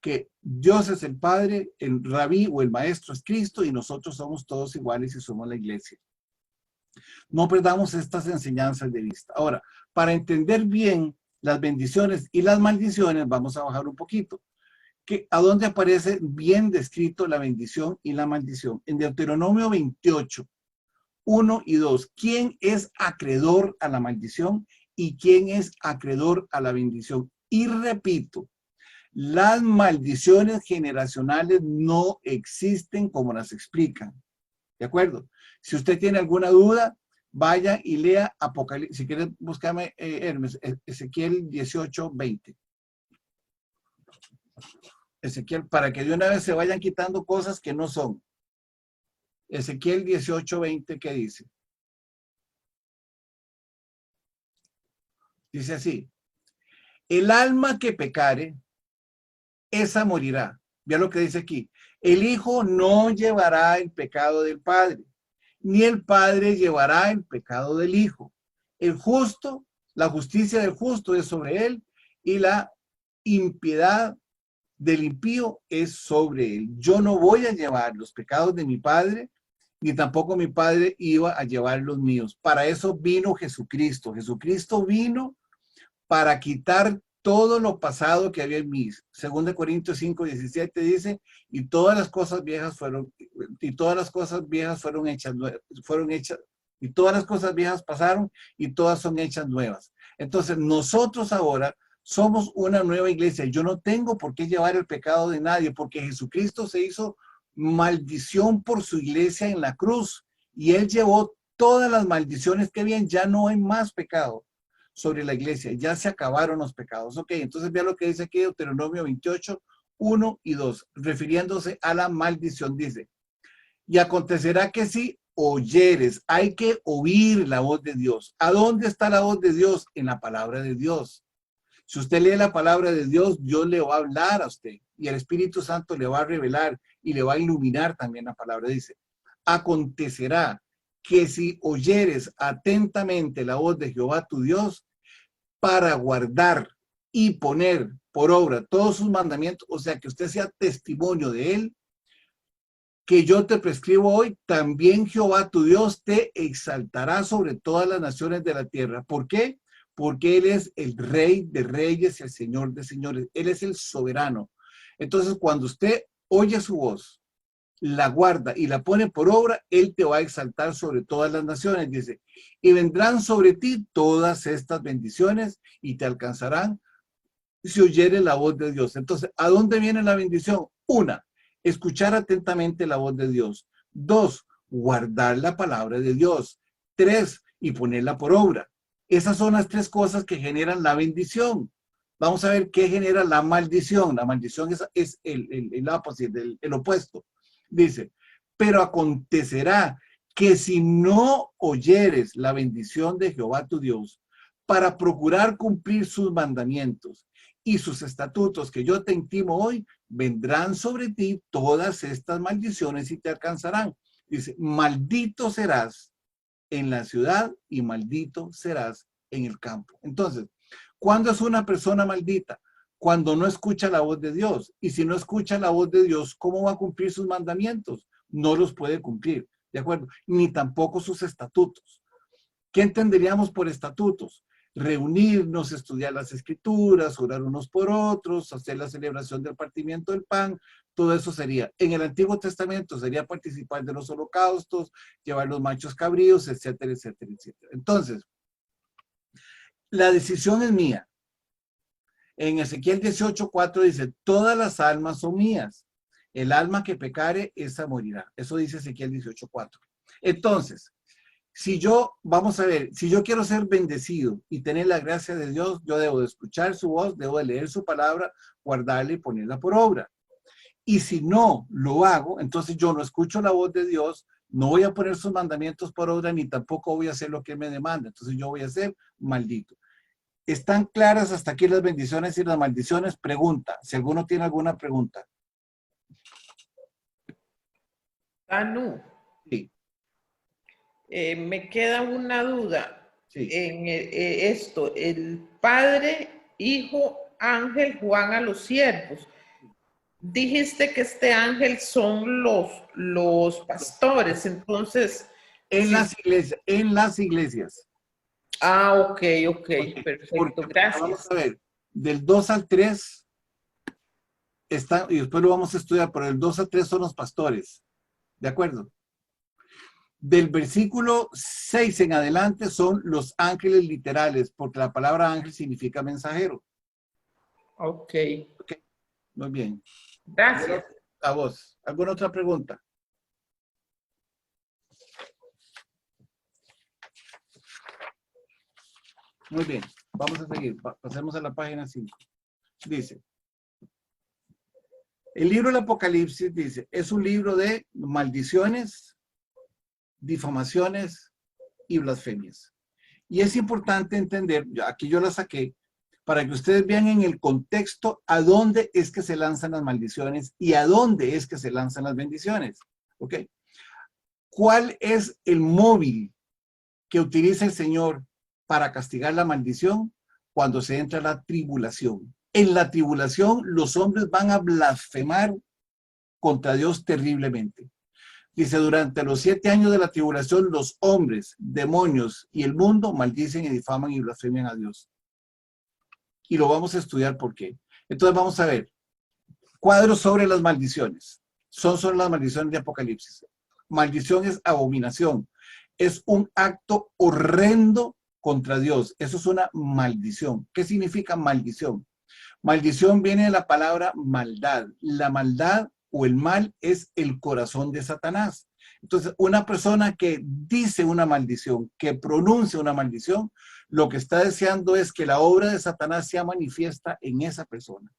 que Dios es el Padre, el Rabí o el Maestro es Cristo y nosotros somos todos iguales y somos la iglesia. No perdamos estas enseñanzas de vista. Ahora, para entender bien las bendiciones y las maldiciones, vamos a bajar un poquito. ¿A dónde aparece bien descrito la bendición y la maldición? En Deuteronomio 28, 1 y 2. ¿Quién es acreedor a la maldición y quién es acreedor a la bendición? Y repito, las maldiciones generacionales no existen como las explican. ¿De acuerdo? Si usted tiene alguna duda, vaya y lea Apocalipsis. Si quiere, búscame Hermes, Ezequiel 18, 20. Ezequiel, para que de una vez se vayan quitando cosas que no son. Ezequiel 18, 20, ¿qué dice? Dice así: el alma que pecare, esa morirá. Vea lo que dice aquí. El Hijo no llevará el pecado del Padre, ni el Padre llevará el pecado del Hijo. El justo, la justicia del justo es sobre él, y la impiedad del impío es sobre él. Yo no voy a llevar los pecados de mi Padre, ni tampoco mi Padre iba a llevar los míos. Para eso vino Jesucristo. Jesucristo vino para quitar todo lo pasado que había en mí. 2 Corintios 5, 17 dice, y todas las cosas viejas fueron hechas, y todas las cosas viejas pasaron, y todas son hechas nuevas. Entonces, nosotros ahora somos una nueva iglesia. Yo no tengo por qué llevar el pecado de nadie, porque Jesucristo se hizo maldición por su iglesia en la cruz, y Él llevó todas las maldiciones que habían. Ya no hay más pecado sobre la iglesia, ya se acabaron los pecados. Ok, entonces vea lo que dice aquí Deuteronomio 28, 1 y 2, refiriéndose a la maldición, dice: y acontecerá que si oyeres, hay que oír la voz de Dios. ¿A dónde está la voz de Dios? En la palabra de Dios. Si usted lee la palabra de Dios, Dios le va a hablar a usted y el Espíritu Santo le va a revelar y le va a iluminar también la palabra. Dice: acontecerá que si oyeres atentamente la voz de Jehová tu Dios, para guardar y poner por obra todos sus mandamientos, o sea, que usted sea testimonio de él, que yo te prescribo hoy, también Jehová tu Dios te exaltará sobre todas las naciones de la tierra. ¿Por qué? Porque Él es el Rey de reyes y el Señor de señores. Él es el soberano. Entonces, cuando usted oye su voz, la guarda y la pone por obra, Él te va a exaltar sobre todas las naciones. Dice: y vendrán sobre ti todas estas bendiciones y te alcanzarán si oyeres la voz de Dios. Entonces, ¿a dónde viene la bendición? Una, escuchar atentamente la voz de Dios. Dos, guardar la palabra de Dios. Tres, y ponerla por obra. Esas son las tres cosas que generan la bendición. Vamos a ver qué genera la maldición. La maldición es el opposite, el opuesto. Dice: pero acontecerá que si no oyeres la bendición de Jehová tu Dios, para procurar cumplir sus mandamientos y sus estatutos que yo te intimo hoy, vendrán sobre ti todas estas maldiciones y te alcanzarán. Dice: maldito serás en la ciudad y maldito serás en el campo. Entonces, ¿cuándo es una persona maldita? Cuando no escucha la voz de Dios. Y si no escucha la voz de Dios, ¿cómo va a cumplir sus mandamientos? No los puede cumplir, ¿de acuerdo? Ni tampoco sus estatutos. ¿Qué entenderíamos por estatutos? Reunirnos, estudiar las escrituras, orar unos por otros, hacer la celebración del partimiento del pan. Todo eso sería. En el Antiguo Testamento sería participar de los holocaustos, llevar los machos cabríos, etcétera, etcétera, etcétera. Entonces, la decisión es mía. En Ezequiel 18:4 dice: todas las almas son mías. El alma que pecare, esa morirá. Eso dice Ezequiel 18:4. Entonces, si yo, vamos a ver, si yo quiero ser bendecido y tener la gracia de Dios, yo debo de escuchar su voz, debo de leer su palabra, guardarla y ponerla por obra. Y si no lo hago, entonces yo no escucho la voz de Dios, no voy a poner sus mandamientos por obra, ni tampoco voy a hacer lo que Él me demanda. Entonces yo voy a ser maldito. ¿Están claras hasta aquí las bendiciones y las maldiciones? Pregunta, si alguno tiene alguna pregunta. Danu, Sí, me queda una duda sí. en esto. El Padre, Hijo, Ángel, Juan a los siervos. Dijiste que este ángel son los pastores, entonces, En sí. las iglesias. Ok, Porque, perfecto, vamos gracias. a ver, del 2 al 3 está, y después lo vamos a estudiar, pero el 2 al 3 son los pastores, ¿de acuerdo? Del versículo 6 en adelante son los ángeles literales, porque la palabra ángel significa mensajero. Ok, Ok, muy bien. gracias. A vos, ¿alguna otra pregunta? Muy bien, vamos a seguir, pasemos a la página 5. Dice, el libro del Apocalipsis, dice, es un libro de maldiciones, difamaciones y blasfemias. Y es importante entender, aquí yo la saqué, para que ustedes vean en el contexto a dónde es que se lanzan las maldiciones y a dónde es que se lanzan las bendiciones. ¿Ok? ¿Cuál es el móvil que utiliza el Señor para castigar la maldición? Cuando se entra la tribulación. En la tribulación los hombres van a blasfemar contra Dios terriblemente. Dice, durante los 7 años de la tribulación, los hombres, demonios y el mundo maldicen y difaman y blasfemian a Dios. Y lo vamos a estudiar por qué. Entonces vamos a ver, cuadros sobre las maldiciones. Son sobre las maldiciones de Apocalipsis. Maldición es abominación. Es un acto horrendo contra Dios. Eso es una maldición. ¿Qué significa maldición? Maldición viene de la palabra maldad. La maldad o el mal es el corazón de Satanás. Entonces, una persona que dice una maldición, que pronuncia una maldición, lo que está deseando es que la obra de Satanás sea manifiesta en esa persona.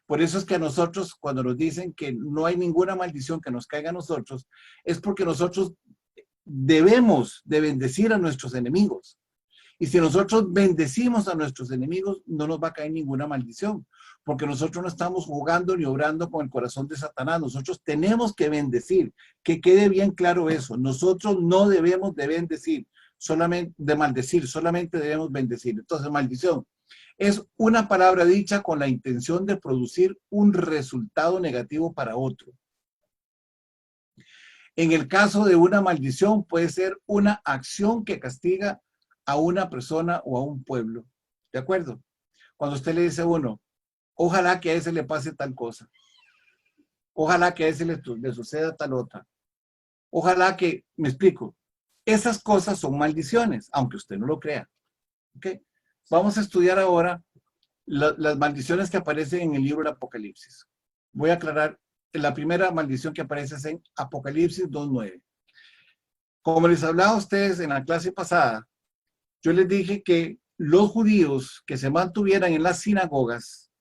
Por eso es que a nosotros, cuando nos dicen que no hay ninguna maldición que nos caiga a nosotros, es porque nosotros debemos de bendecir a nuestros enemigos. Y si nosotros bendecimos a nuestros enemigos, no nos va a caer ninguna maldición, porque nosotros no estamos jugando ni obrando con el corazón de Satanás. Nosotros tenemos que bendecir, que quede bien claro eso. Nosotros no debemos de bendecir, solamente de maldecir, solamente debemos bendecir. Entonces, maldición es una palabra dicha con la intención de producir un resultado negativo para otro. En el caso de una maldición, puede ser una acción que castiga a una persona o a un pueblo. ¿De acuerdo? Cuando usted le dice a uno, ojalá que a ese le pase tal cosa. Ojalá que a ese le suceda tal otra. Ojalá que, me explico, esas cosas son maldiciones, aunque usted no lo crea. ¿Ok? Vamos a estudiar ahora las maldiciones que aparecen en el libro del Apocalipsis. Voy a aclarar, la primera maldición que aparece es en Apocalipsis 2:9. Como les hablaba a ustedes en la clase pasada, yo les dije que los judíos que se mantuvieran en las sinagogas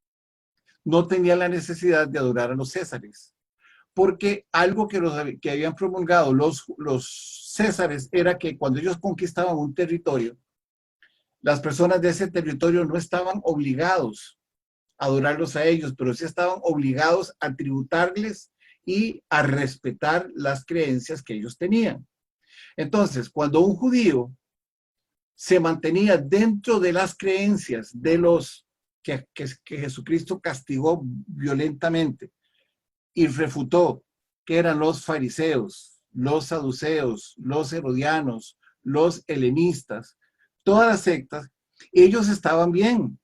no tenían la necesidad de adorar a los césares, porque algo que habían promulgado los césares era que cuando ellos conquistaban un territorio, las personas de ese territorio no estaban obligados a adorarlos a ellos, pero sí estaban obligados a tributarles y a respetar las creencias que ellos tenían. Entonces, cuando un judío se mantenía dentro de las creencias de los que Jesucristo castigó violentamente y refutó, que eran los fariseos, los saduceos, los herodianos, los helenistas, todas las sectas, ellos estaban bien.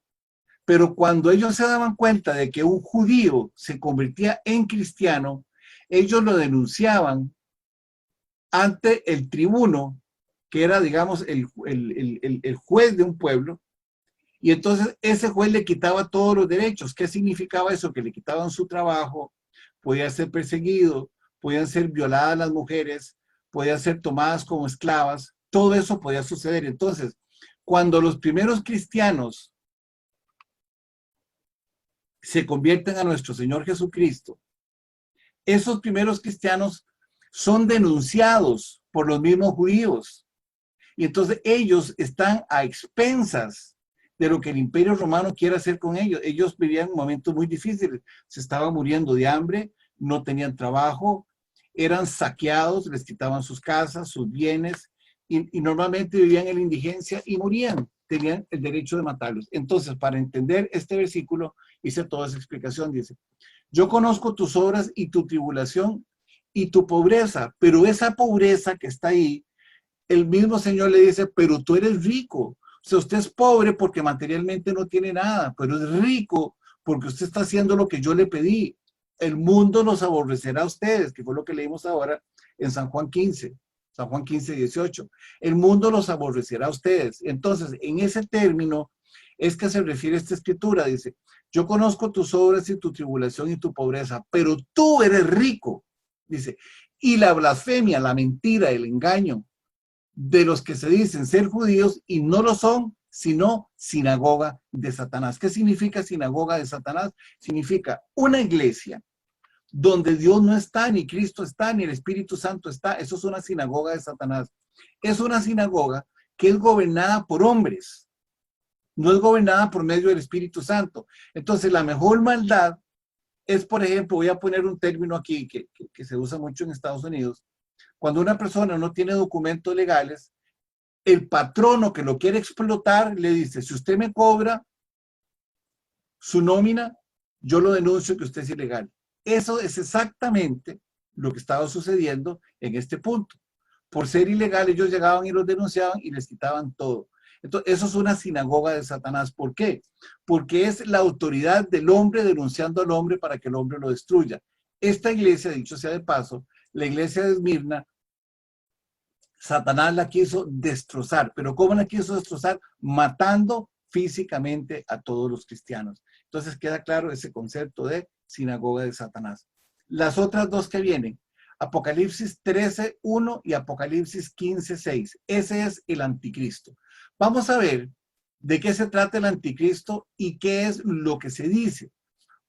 Pero cuando ellos se daban cuenta de que un judío se convertía en cristiano, ellos lo denunciaban ante el tribuno, que era, digamos, el juez de un pueblo, y entonces ese juez le quitaba todos los derechos. ¿Qué significaba eso? Que le quitaban su trabajo, podía ser perseguido, podían ser violadas las mujeres, podían ser tomadas como esclavas, todo eso podía suceder. Entonces, cuando los primeros cristianos se convierten a nuestro Señor Jesucristo, esos primeros cristianos son denunciados por los mismos judíos. Y entonces ellos están a expensas de lo que el Imperio Romano quiere hacer con ellos. Ellos vivían momentos muy difíciles, se estaban muriendo de hambre, no tenían trabajo, eran saqueados, les quitaban sus casas, sus bienes, y normalmente vivían en la indigencia y morían, tenían el derecho de matarlos. Entonces, para entender este versículo, hice toda esa explicación, dice: yo conozco tus obras y tu tribulación y tu pobreza, pero esa pobreza que está ahí, el mismo Señor le dice, pero tú eres rico. O sea, usted es pobre porque materialmente no tiene nada, pero es rico porque usted está haciendo lo que yo le pedí. El mundo los aborrecerá a ustedes, que fue lo que leímos ahora en San Juan 15, 18. El mundo los aborrecerá a ustedes. Entonces, en ese término es que se refiere esta escritura. Dice, yo conozco tus obras y tu tribulación y tu pobreza, pero tú eres rico. Dice, y la blasfemia, la mentira, el engaño de los que se dicen ser judíos y no lo son, sino sinagoga de Satanás. ¿Qué significa sinagoga de Satanás? Significa una iglesia donde Dios no está, ni Cristo está, ni el Espíritu Santo está. Eso es una sinagoga de Satanás. Es una sinagoga que es gobernada por hombres, no es gobernada por medio del Espíritu Santo. Entonces, la mejor maldad es, por ejemplo, voy a poner un término aquí que se usa mucho en Estados Unidos. Cuando una persona no tiene documentos legales, el patrono que lo quiere explotar le dice, si usted me cobra su nómina, yo lo denuncio que usted es ilegal. Eso es exactamente lo que estaba sucediendo en este punto. Por ser ilegal, ellos llegaban y los denunciaban y les quitaban todo. Entonces, eso es una sinagoga de Satanás. ¿Por qué? Porque es la autoridad del hombre denunciando al hombre para que el hombre lo destruya. Esta iglesia, dicho sea de paso, la iglesia de Esmirna, Satanás la quiso destrozar. ¿Pero cómo la quiso destrozar? Matando físicamente a todos los cristianos. Entonces queda claro ese concepto de sinagoga de Satanás. Las otras dos que vienen, Apocalipsis 13:1 y Apocalipsis 15:6. Ese es el anticristo. Vamos a ver de qué se trata el anticristo y qué es lo que se dice.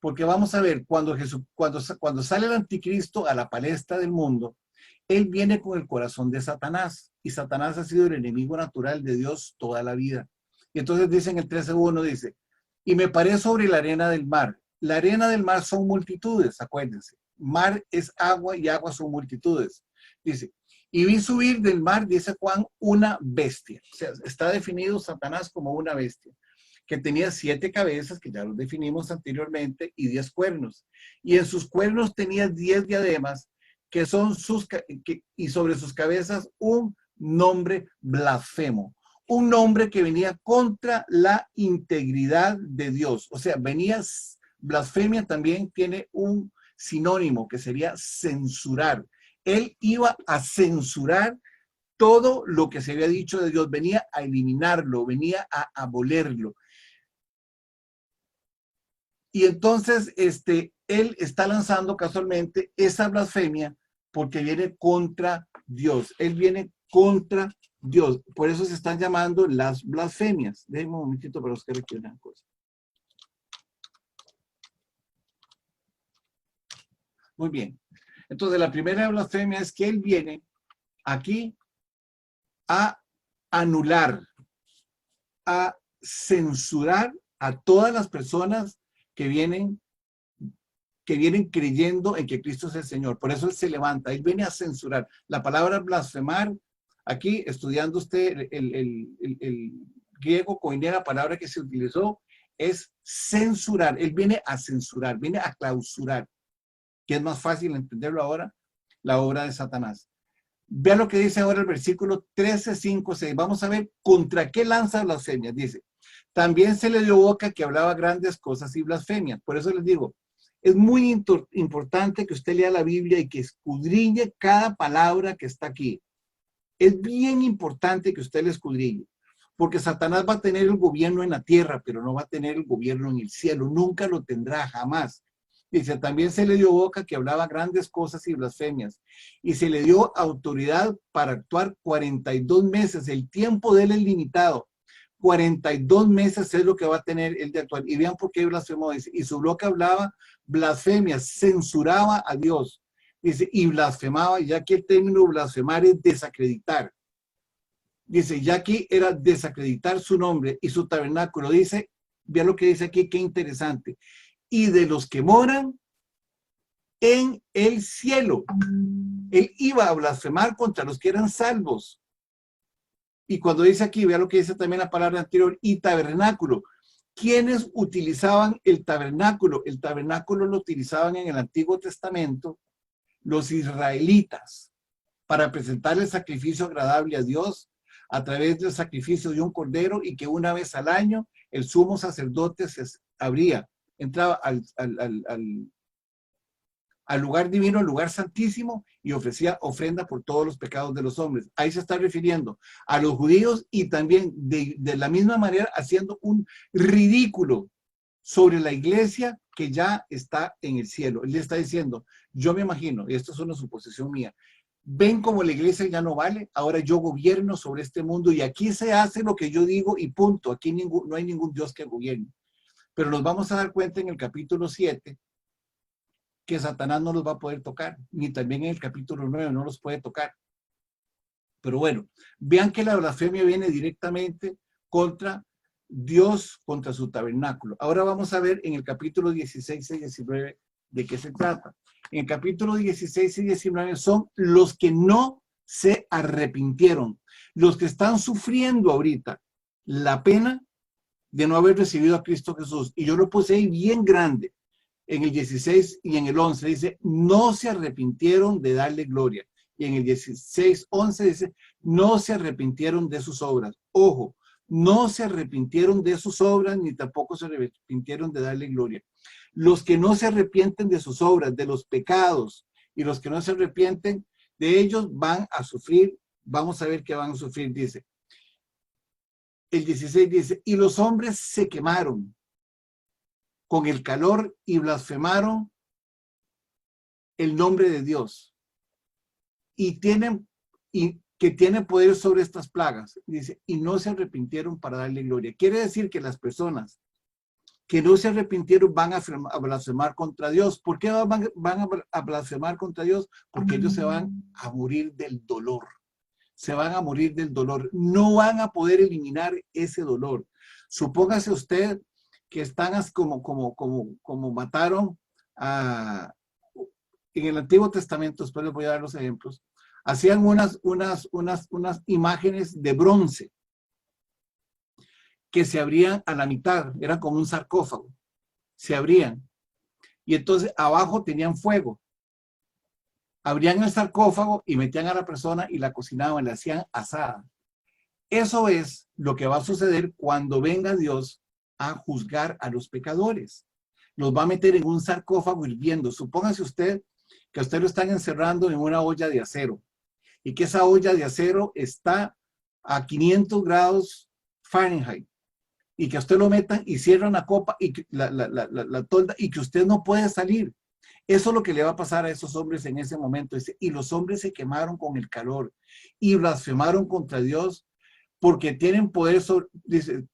Porque vamos a ver, cuando sale el anticristo a la palestra del mundo, él viene con el corazón de Satanás. Y Satanás ha sido el enemigo natural de Dios toda la vida. Y entonces dice en el 13:1, dice, y me paré sobre la arena del mar. La arena del mar son multitudes, acuérdense. Mar es agua y agua son multitudes. Dice, y vi subir del mar, dice Juan, una bestia. O sea, está definido Satanás como una bestia, que tenía 7 cabezas, que ya los definimos anteriormente, y 10 cuernos. Y en sus cuernos tenía 10 diademas, que son y sobre sus cabezas un nombre blasfemo. Un nombre que venía contra la integridad de Dios. O sea, blasfemia también tiene un sinónimo que sería censurar. Él iba a censurar todo lo que se había dicho de Dios, venía a eliminarlo, venía a abolerlo. Y entonces él está lanzando casualmente esa blasfemia porque viene contra Dios. Él viene contra Dios. Por eso se están llamando las blasfemias. Déjenme un momentito para buscar aquí una cosa. Muy bien. Entonces, la primera blasfemia es que él viene aquí a anular, a censurar a todas las personas que vienen creyendo en que Cristo es el Señor. Por eso él se levanta, él viene a censurar. La palabra blasfemar, aquí estudiando usted el griego, koiné, la palabra que se utilizó es censurar. Él viene a censurar, viene a clausurar, que es más fácil entenderlo ahora, la obra de Satanás. Vean lo que dice ahora el versículo 13, 5, 6. Vamos a ver contra qué lanza blasfemias. Dice, también se le dio boca que hablaba grandes cosas y blasfemias. Por eso les digo, es muy importante que usted lea la Biblia y que escudriñe cada palabra que está aquí. Es bien importante que usted le escudriñe, porque Satanás va a tener el gobierno en la tierra, pero no va a tener el gobierno en el cielo. Nunca lo tendrá, jamás. Dice, también se le dio boca que hablaba grandes cosas y blasfemias, y se le dio autoridad para actuar 42 meses. El tiempo de él es limitado. 42 meses es lo que va a tener él de actuar. Y vean por qué blasfemó. Dice, y su boca hablaba blasfemias, censuraba a Dios. Dice, y blasfemaba, ya que el término blasfemar es desacreditar. Dice, ya que era desacreditar su nombre y su tabernáculo. Dice, vean lo que dice aquí, qué interesante. Y de los que moran en el cielo. Él iba a blasfemar contra los que eran salvos. Y cuando dice aquí, vea lo que dice también la palabra anterior, y tabernáculo. ¿Quiénes utilizaban el tabernáculo? El tabernáculo lo utilizaban en el Antiguo Testamento los israelitas para presentar el sacrificio agradable a Dios a través del sacrificio de un cordero, y que una vez al año el sumo sacerdote entraba al lugar divino, al lugar santísimo, y ofrecía ofrenda por todos los pecados de los hombres. Ahí se está refiriendo a los judíos, y también de la misma manera haciendo un ridículo sobre la iglesia que ya está en el cielo. Él le está diciendo, yo me imagino, y esto es una suposición mía, ven como la iglesia ya no vale, ahora yo gobierno sobre este mundo y aquí se hace lo que yo digo y punto. Aquí no hay ningún Dios que gobierne. Pero nos vamos a dar cuenta en el capítulo 7 que Satanás no los va a poder tocar, ni también en el capítulo 9 no los puede tocar. Pero bueno, vean que la blasfemia viene directamente contra Dios, contra su tabernáculo. Ahora vamos a ver en el capítulo 16 y 19 de qué se trata. En el capítulo 16 y 19 son los que no se arrepintieron, los que están sufriendo ahorita la pena de no haber recibido a Cristo Jesús. Y yo lo puse ahí bien grande, en el 16 y en el 11, dice, no se arrepintieron de darle gloria. Y en el 16, 11 dice, no se arrepintieron de sus obras. Ojo, no se arrepintieron de sus obras, ni tampoco se arrepintieron de darle gloria. Los que no se arrepienten de sus obras, de los pecados, y los que no se arrepienten de ellos van a sufrir. Vamos a ver qué van a sufrir, dice. El 16 dice, y los hombres se quemaron con el calor y blasfemaron el nombre de Dios. Y que tiene poder sobre estas plagas. Dice, y no se arrepintieron para darle gloria. Quiere decir que las personas que no se arrepintieron van a blasfemar contra Dios. ¿Por qué van a blasfemar contra Dios? Porque ellos se van a morir del dolor. Se van a morir del dolor. No van a poder eliminar ese dolor. Supóngase usted que están como mataron en el Antiguo Testamento, después les voy a dar los ejemplos, hacían unas imágenes de bronce que se abrían a la mitad, era como un sarcófago, se abrían, y entonces abajo tenían fuego, abrían el sarcófago y metían a la persona y la cocinaban, la hacían asada. Eso es lo que va a suceder cuando venga Dios a juzgar a los pecadores. Los va a meter en un sarcófago hirviendo. Supóngase usted que usted lo están encerrando en una olla de acero y que esa olla de acero está a 500 grados Fahrenheit y que a usted lo metan y cierran la copa y la tolda y que usted no puede salir. Eso es lo que le va a pasar a esos hombres en ese momento. Y los hombres se quemaron con el calor y blasfemaron contra Dios porque tienen poder sobre, dice,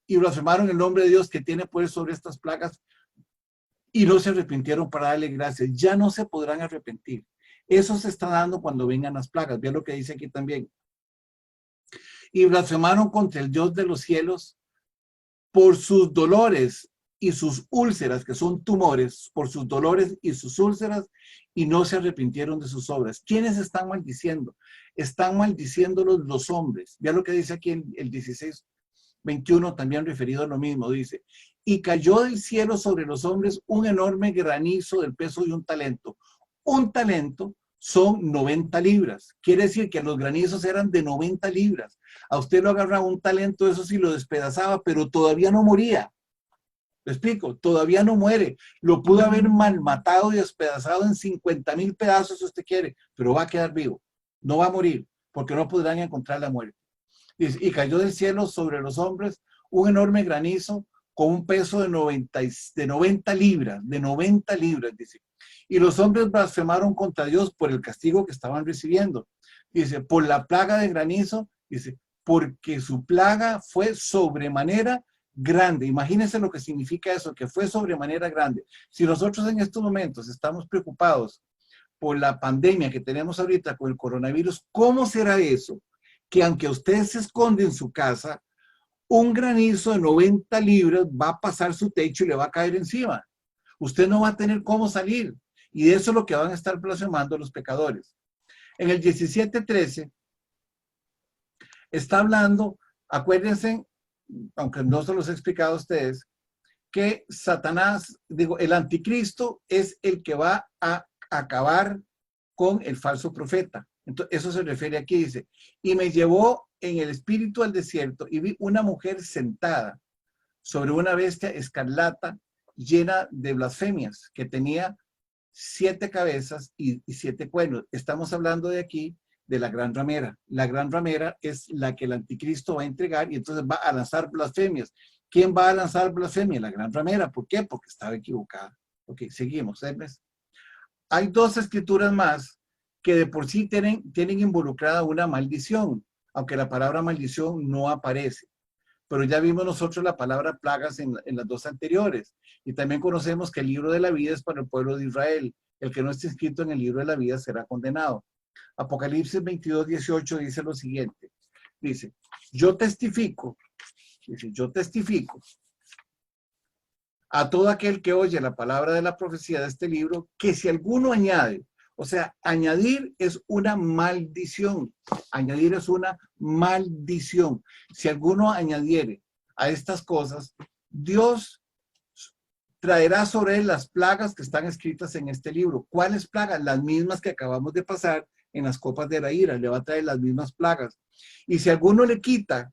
y blasfemaron el nombre de Dios que tiene poder sobre estas plagas y no se arrepintieron para darle gracias. Ya no se podrán arrepentir. Eso se está dando cuando vengan las plagas. Vean lo que dice aquí también. Y blasfemaron contra el Dios de los cielos por sus dolores y sus úlceras, que son tumores, por sus dolores y sus úlceras, y no se arrepintieron de sus obras. ¿Quiénes están maldiciendo? Están maldiciéndolos los hombres. Vean lo que dice aquí en el 16:21, también referido a lo mismo. Dice, y cayó del cielo sobre los hombres un enorme granizo del peso de un talento. Un talento son 90 libras. Quiere decir que los granizos eran de 90 libras. A usted lo agarraba un talento, eso sí lo despedazaba, pero todavía no moría. ¿Me explico? Todavía no muere. Lo pudo haber malmatado y despedazado en 50,000 pedazos si usted quiere, pero va a quedar vivo. No va a morir, porque no podrán encontrar la muerte. Y cayó del cielo sobre los hombres un enorme granizo, con un peso de 90 libras, dice. Y los hombres blasfemaron contra Dios por el castigo que estaban recibiendo. Dice, por la plaga de granizo, dice, porque su plaga fue sobremanera grande. Imagínense lo que significa eso, que fue sobremanera grande. Si nosotros en estos momentos estamos preocupados por la pandemia que tenemos ahorita con el coronavirus, ¿cómo será eso? Que aunque usted se esconde en su casa, un granizo de 90 libras va a pasar su techo y le va a caer encima. Usted no va a tener cómo salir. Y de eso es lo que van a estar blasfemando los pecadores. En el 17:13 está hablando, acuérdense, aunque no se los he explicado a ustedes, que Satanás, digo, el anticristo es el que va a acabar con el falso profeta. Entonces, eso se refiere aquí, dice, y me llevó en el espíritu al desierto y vi una mujer sentada sobre una bestia escarlata llena de blasfemias, que tenía 7 cabezas y 7 cuernos. Estamos hablando de aquí de la gran ramera. La gran ramera es la que el anticristo va a entregar y entonces va a lanzar blasfemias. ¿Quién va a lanzar blasfemia? La gran ramera. ¿Por qué? Porque estaba equivocada. Ok, seguimos. ¿Sabes? Hay 2 escrituras más que de por sí tienen involucrada una maldición, aunque la palabra maldición no aparece. Pero ya vimos nosotros la palabra plagas en las 2 anteriores. Y también conocemos que el libro de la vida es para el pueblo de Israel. El que no esté escrito en el libro de la vida será condenado. Apocalipsis 22:18 dice lo siguiente. Dice, yo testifico a todo aquel que oye la palabra de la profecía de este libro, que si alguno añade, o sea, añadir es una maldición. Añadir es una maldición. Si alguno añadiere a estas cosas, Dios traerá sobre él las plagas que están escritas en este libro. ¿Cuáles plagas? Las mismas que acabamos de pasar en las copas de la ira. Le va a traer las mismas plagas. Y si alguno le quitare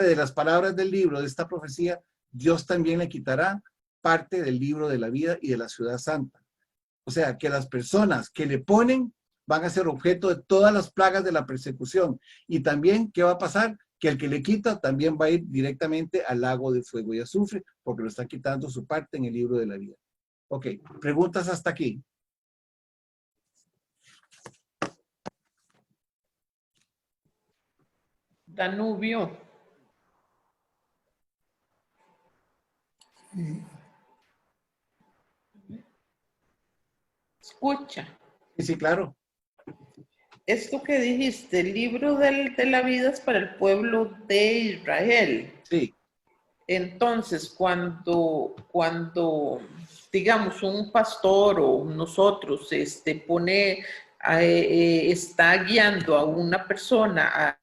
de las palabras del libro de esta profecía, Dios también le quitará parte del libro de la vida y de la ciudad santa. O sea, que las personas que le ponen van a ser objeto de todas las plagas de la persecución. Y también, ¿qué va a pasar? Que el que le quita también va a ir directamente al lago de fuego y azufre, porque lo está quitando su parte en el libro de la vida. Ok, preguntas hasta aquí. Danubio. Escucha. Sí, claro. Esto que dijiste, el libro de la vida es para el pueblo de Israel. Sí. Entonces, cuando digamos, un pastor o nosotros está guiando a una persona a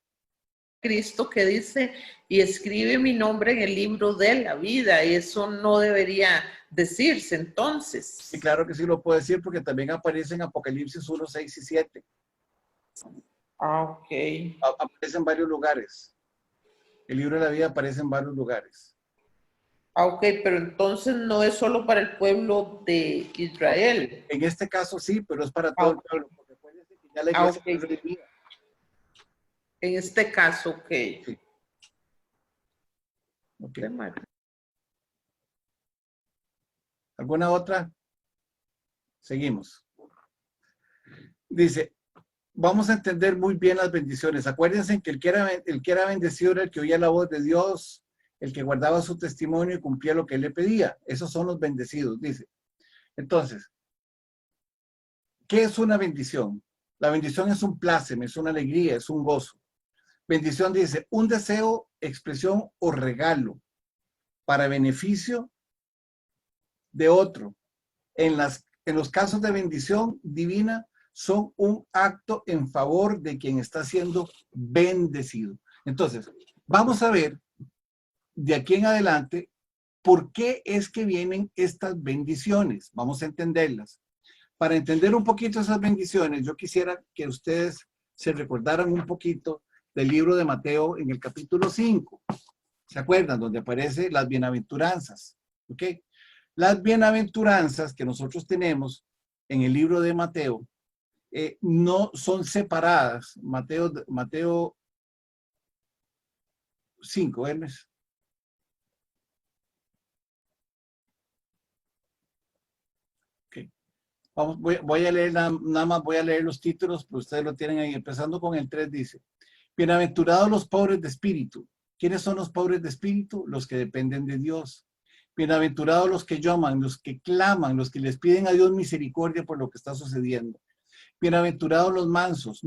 Cristo que dice, y escribe mi nombre en el libro de la vida, eso no debería decirse entonces. Sí, claro que sí lo puedo decir, porque también aparece en Apocalipsis 1, 6 y 7. Ok. Aparece en varios lugares. El libro de la vida aparece en varios lugares. Ok, pero entonces no es solo para el pueblo de Israel. En este caso sí, pero es para todo el pueblo, porque acuérdense que ya la iglesia fue redimida. En este caso, ok. Sí. Okay. ¿Alguna otra? Seguimos. Dice, vamos a entender muy bien las bendiciones. Acuérdense que el que era bendecido era el que oía la voz de Dios, el que guardaba su testimonio y cumplía lo que él le pedía. Esos son los bendecidos, dice. Entonces, ¿qué es una bendición? La bendición es un pláceme, es una alegría, es un gozo. Bendición dice, un deseo, expresión o regalo para beneficio de otro. En los casos de bendición divina, son un acto en favor de quien está siendo bendecido. Entonces, vamos a ver de aquí en adelante por qué es que vienen estas bendiciones. Vamos a entenderlas. Para entender un poquito esas bendiciones, yo quisiera que ustedes se recordaran un poquito del libro de Mateo en el capítulo 5. ¿Se acuerdan? Donde aparecen las bienaventuranzas. ¿Ok? Las bienaventuranzas que nosotros tenemos en el libro de Mateo no son separadas. Mateo 5, Hermes. Voy a leer nada más, voy a leer los títulos, pero ustedes lo tienen ahí. Empezando con el 3 dice, bienaventurados los pobres de espíritu. ¿Quiénes son los pobres de espíritu? Los que dependen de Dios. Bienaventurados los que llaman, los que claman, los que les piden a Dios misericordia por lo que está sucediendo. Bienaventurados los mansos,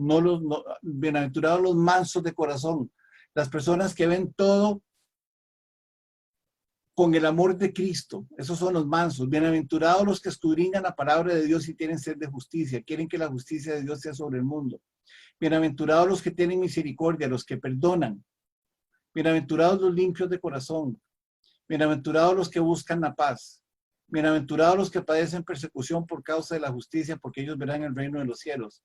bienaventurados los mansos de corazón, las personas que ven todo con el amor de Cristo. Esos son los mansos. Bienaventurados los que escudriñan la palabra de Dios y tienen sed de justicia, quieren que la justicia de Dios sea sobre el mundo. Bienaventurados los que tienen misericordia, los que perdonan. Bienaventurados los limpios de corazón. Bienaventurados los que buscan la paz. Bienaventurados los que padecen persecución por causa de la justicia, porque ellos verán el reino de los cielos.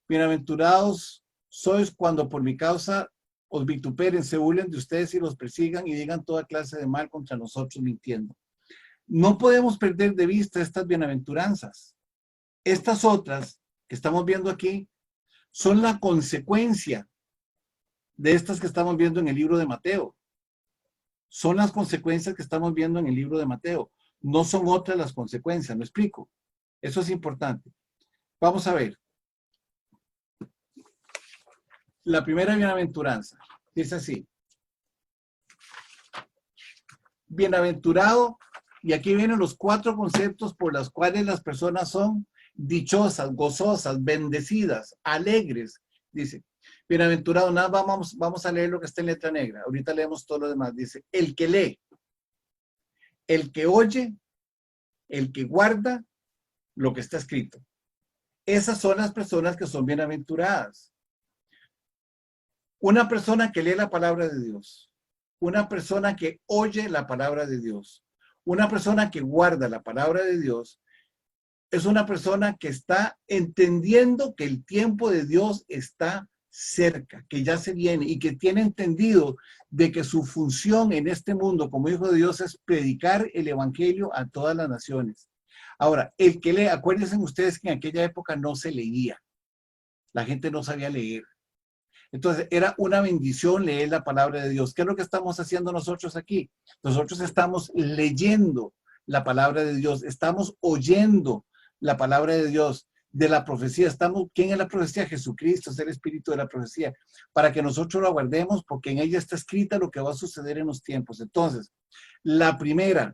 Bienaventurados sois cuando por mi causa os vituperen, se burlen de ustedes y los persigan y digan toda clase de mal contra nosotros mintiendo. No podemos perder de vista estas bienaventuranzas. Estas otras que estamos viendo aquí son la consecuencia de estas que estamos viendo en el libro de Mateo. Son las consecuencias que estamos viendo en el libro de Mateo. No son otras las consecuencias, ¿me explico? Eso es importante. Vamos a ver. La primera bienaventuranza dice así. Bienaventurado, y aquí vienen los 4 conceptos por los cuales las personas son dichosas, gozosas, bendecidas, alegres. Dice, bienaventurado, nada, vamos a leer lo que está en letra negra. Ahorita leemos todo lo demás. Dice, el que lee, el que oye, el que guarda lo que está escrito. Esas son las personas que son bienaventuradas. Una persona que lee la palabra de Dios, una persona que oye la palabra de Dios, una persona que guarda la palabra de Dios, es una persona que está entendiendo que el tiempo de Dios está cerca, que ya se viene y que tiene entendido de que su función en este mundo como hijo de Dios es predicar el evangelio a todas las naciones. Ahora, el que lee, acuérdense ustedes que en aquella época no se leía, la gente no sabía leer. Entonces, era una bendición leer la palabra de Dios. ¿Qué es lo que estamos haciendo nosotros aquí? Nosotros estamos leyendo la palabra de Dios, estamos oyendo la palabra de Dios, de la profecía. ¿Quién es la profecía? Jesucristo, es el espíritu de la profecía, para que nosotros lo aguardemos, porque en ella está escrita lo que va a suceder en los tiempos. Entonces, la primera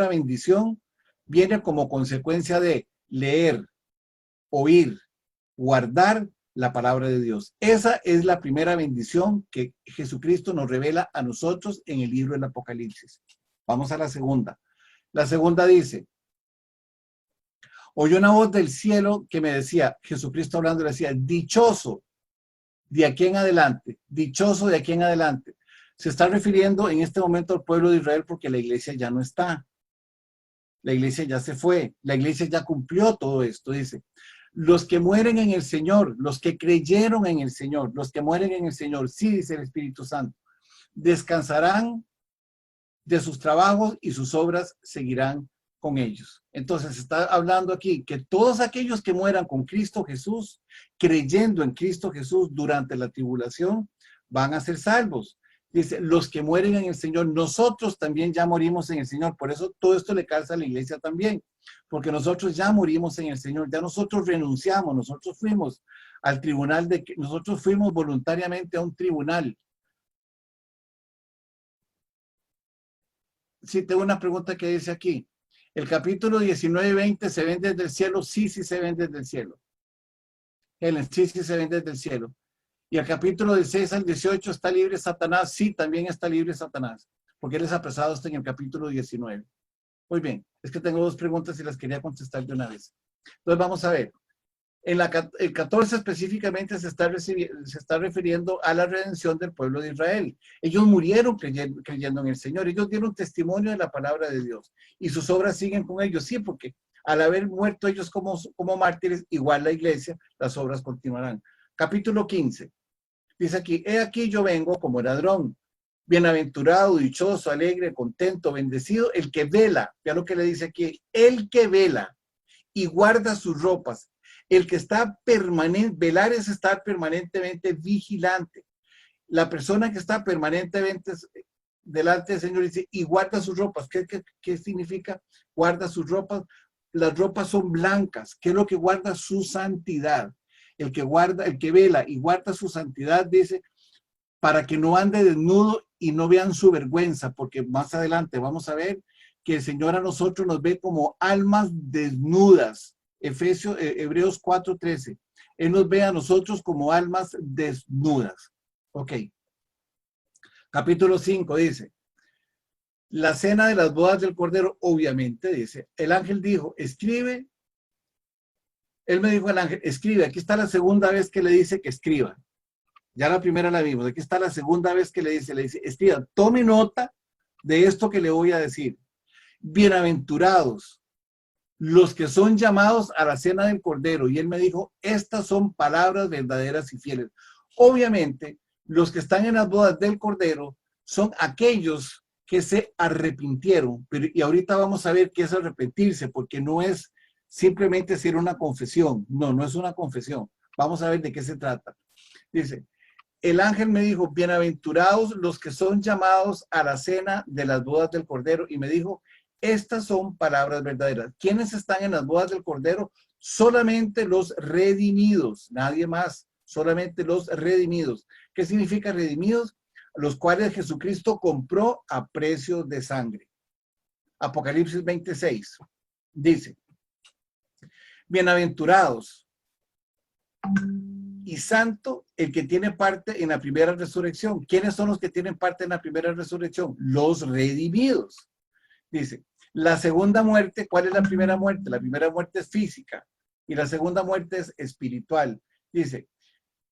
bendición viene como consecuencia de leer, oír, guardar la palabra de Dios. Esa es la primera bendición que Jesucristo nos revela a nosotros en el libro del Apocalipsis. Vamos a la segunda. La segunda dice, oyó una voz del cielo que me decía, Jesucristo hablando, le decía, dichoso de aquí en adelante, dichoso de aquí en adelante. Se está refiriendo en este momento al pueblo de Israel porque la iglesia ya no está. La iglesia ya se fue, la iglesia ya cumplió todo esto, dice. Los que mueren en el Señor, los que creyeron en el Señor, los que mueren en el Señor, sí, dice el Espíritu Santo, descansarán de sus trabajos y sus obras seguirán con ellos. Entonces está hablando aquí que todos aquellos que mueran con Cristo Jesús, creyendo en Cristo Jesús durante la tribulación, van a ser salvos. Dice, los que mueren en el Señor, nosotros también ya morimos en el Señor. Por eso todo esto le calza a la iglesia también. Porque nosotros ya morimos en el Señor, ya nosotros renunciamos, nosotros fuimos al tribunal, nosotros fuimos voluntariamente a un tribunal. Sí, tengo una pregunta que dice aquí. El capítulo 19 y 20 se ven desde el cielo, sí, sí se ven desde el cielo. Helen, sí, sí se ven desde el cielo. Y el capítulo 16 al 18 está libre Satanás, sí, también está libre Satanás, porque él es apresado hasta en el capítulo 19. Muy bien, es que tengo 2 preguntas y las quería contestar de una vez. Entonces vamos a ver. El 14 específicamente se está refiriendo a la redención del pueblo de Israel. Ellos murieron creyendo en el Señor. Ellos dieron testimonio de la palabra de Dios. Y sus obras siguen con ellos. Sí, porque al haber muerto ellos como mártires, igual la iglesia, las obras continuarán. Capítulo 15. Dice aquí, he aquí yo vengo como ladrón. Bienaventurado, dichoso, alegre, contento, bendecido, el que vela. Vea lo que le dice aquí. El que vela y guarda sus ropas. El que está permanente, velar es estar permanentemente vigilante. La persona que está permanentemente delante del Señor dice, y guarda sus ropas. ¿Qué significa? Guarda sus ropas las ropas son blancas. ¿Qué es lo que guarda? Su santidad. El que vela y guarda su santidad, dice, para que no ande desnudo y no vean su vergüenza, porque más adelante vamos a ver que el Señor a nosotros nos ve como almas desnudas. Hebreos 4:13. Él nos ve a nosotros como almas desnudas. Ok. Capítulo 5 dice, la cena de las bodas del Cordero, obviamente, dice, el ángel dijo, escribe. Él me dijo al ángel, escribe. Aquí está la segunda vez que le dice que escriba. Ya la primera la vimos. Aquí está la segunda vez que le dice, escriba. Tome nota de esto que le voy a decir. Bienaventurados los que son llamados a la cena del Cordero. Y él me dijo, estas son palabras verdaderas y fieles. Obviamente, los que están en las bodas del Cordero son aquellos que se arrepintieron. Y ahorita vamos a ver qué es arrepentirse, porque no es simplemente hacer una confesión. No, no es una confesión. Vamos a ver de qué se trata. Dice, el ángel me dijo, bienaventurados los que son llamados a la cena de las bodas del Cordero. Y me dijo, estas son palabras verdaderas. ¿Quiénes están en las bodas del Cordero? Solamente los redimidos, nadie más, solamente los redimidos. ¿Qué significa redimidos? Los cuales Jesucristo compró a precio de sangre. Apocalipsis 26 dice, bienaventurados y santo el que tiene parte en la primera resurrección. ¿Quiénes son los que tienen parte en la primera resurrección? Los redimidos. Dice, la segunda muerte, ¿cuál es la primera muerte? La primera muerte es física y la segunda muerte es espiritual. Dice,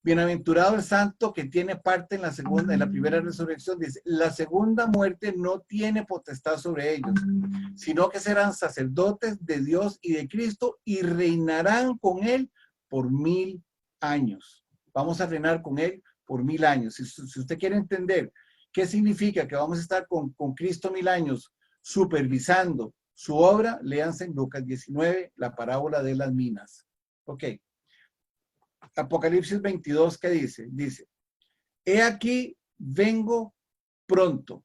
bienaventurado el santo que tiene parte en la primera resurrección. Dice, la segunda muerte no tiene potestad sobre ellos, sino que serán sacerdotes de Dios y de Cristo y reinarán con él por 1000 años. Vamos a reinar con él por 1000 años. Si usted quiere entender qué significa que vamos a estar con Cristo 1000 años, supervisando su obra, léanse en Lucas 19, la parábola de las minas. Ok. Apocalipsis 22, ¿qué dice? Dice, he aquí, vengo pronto.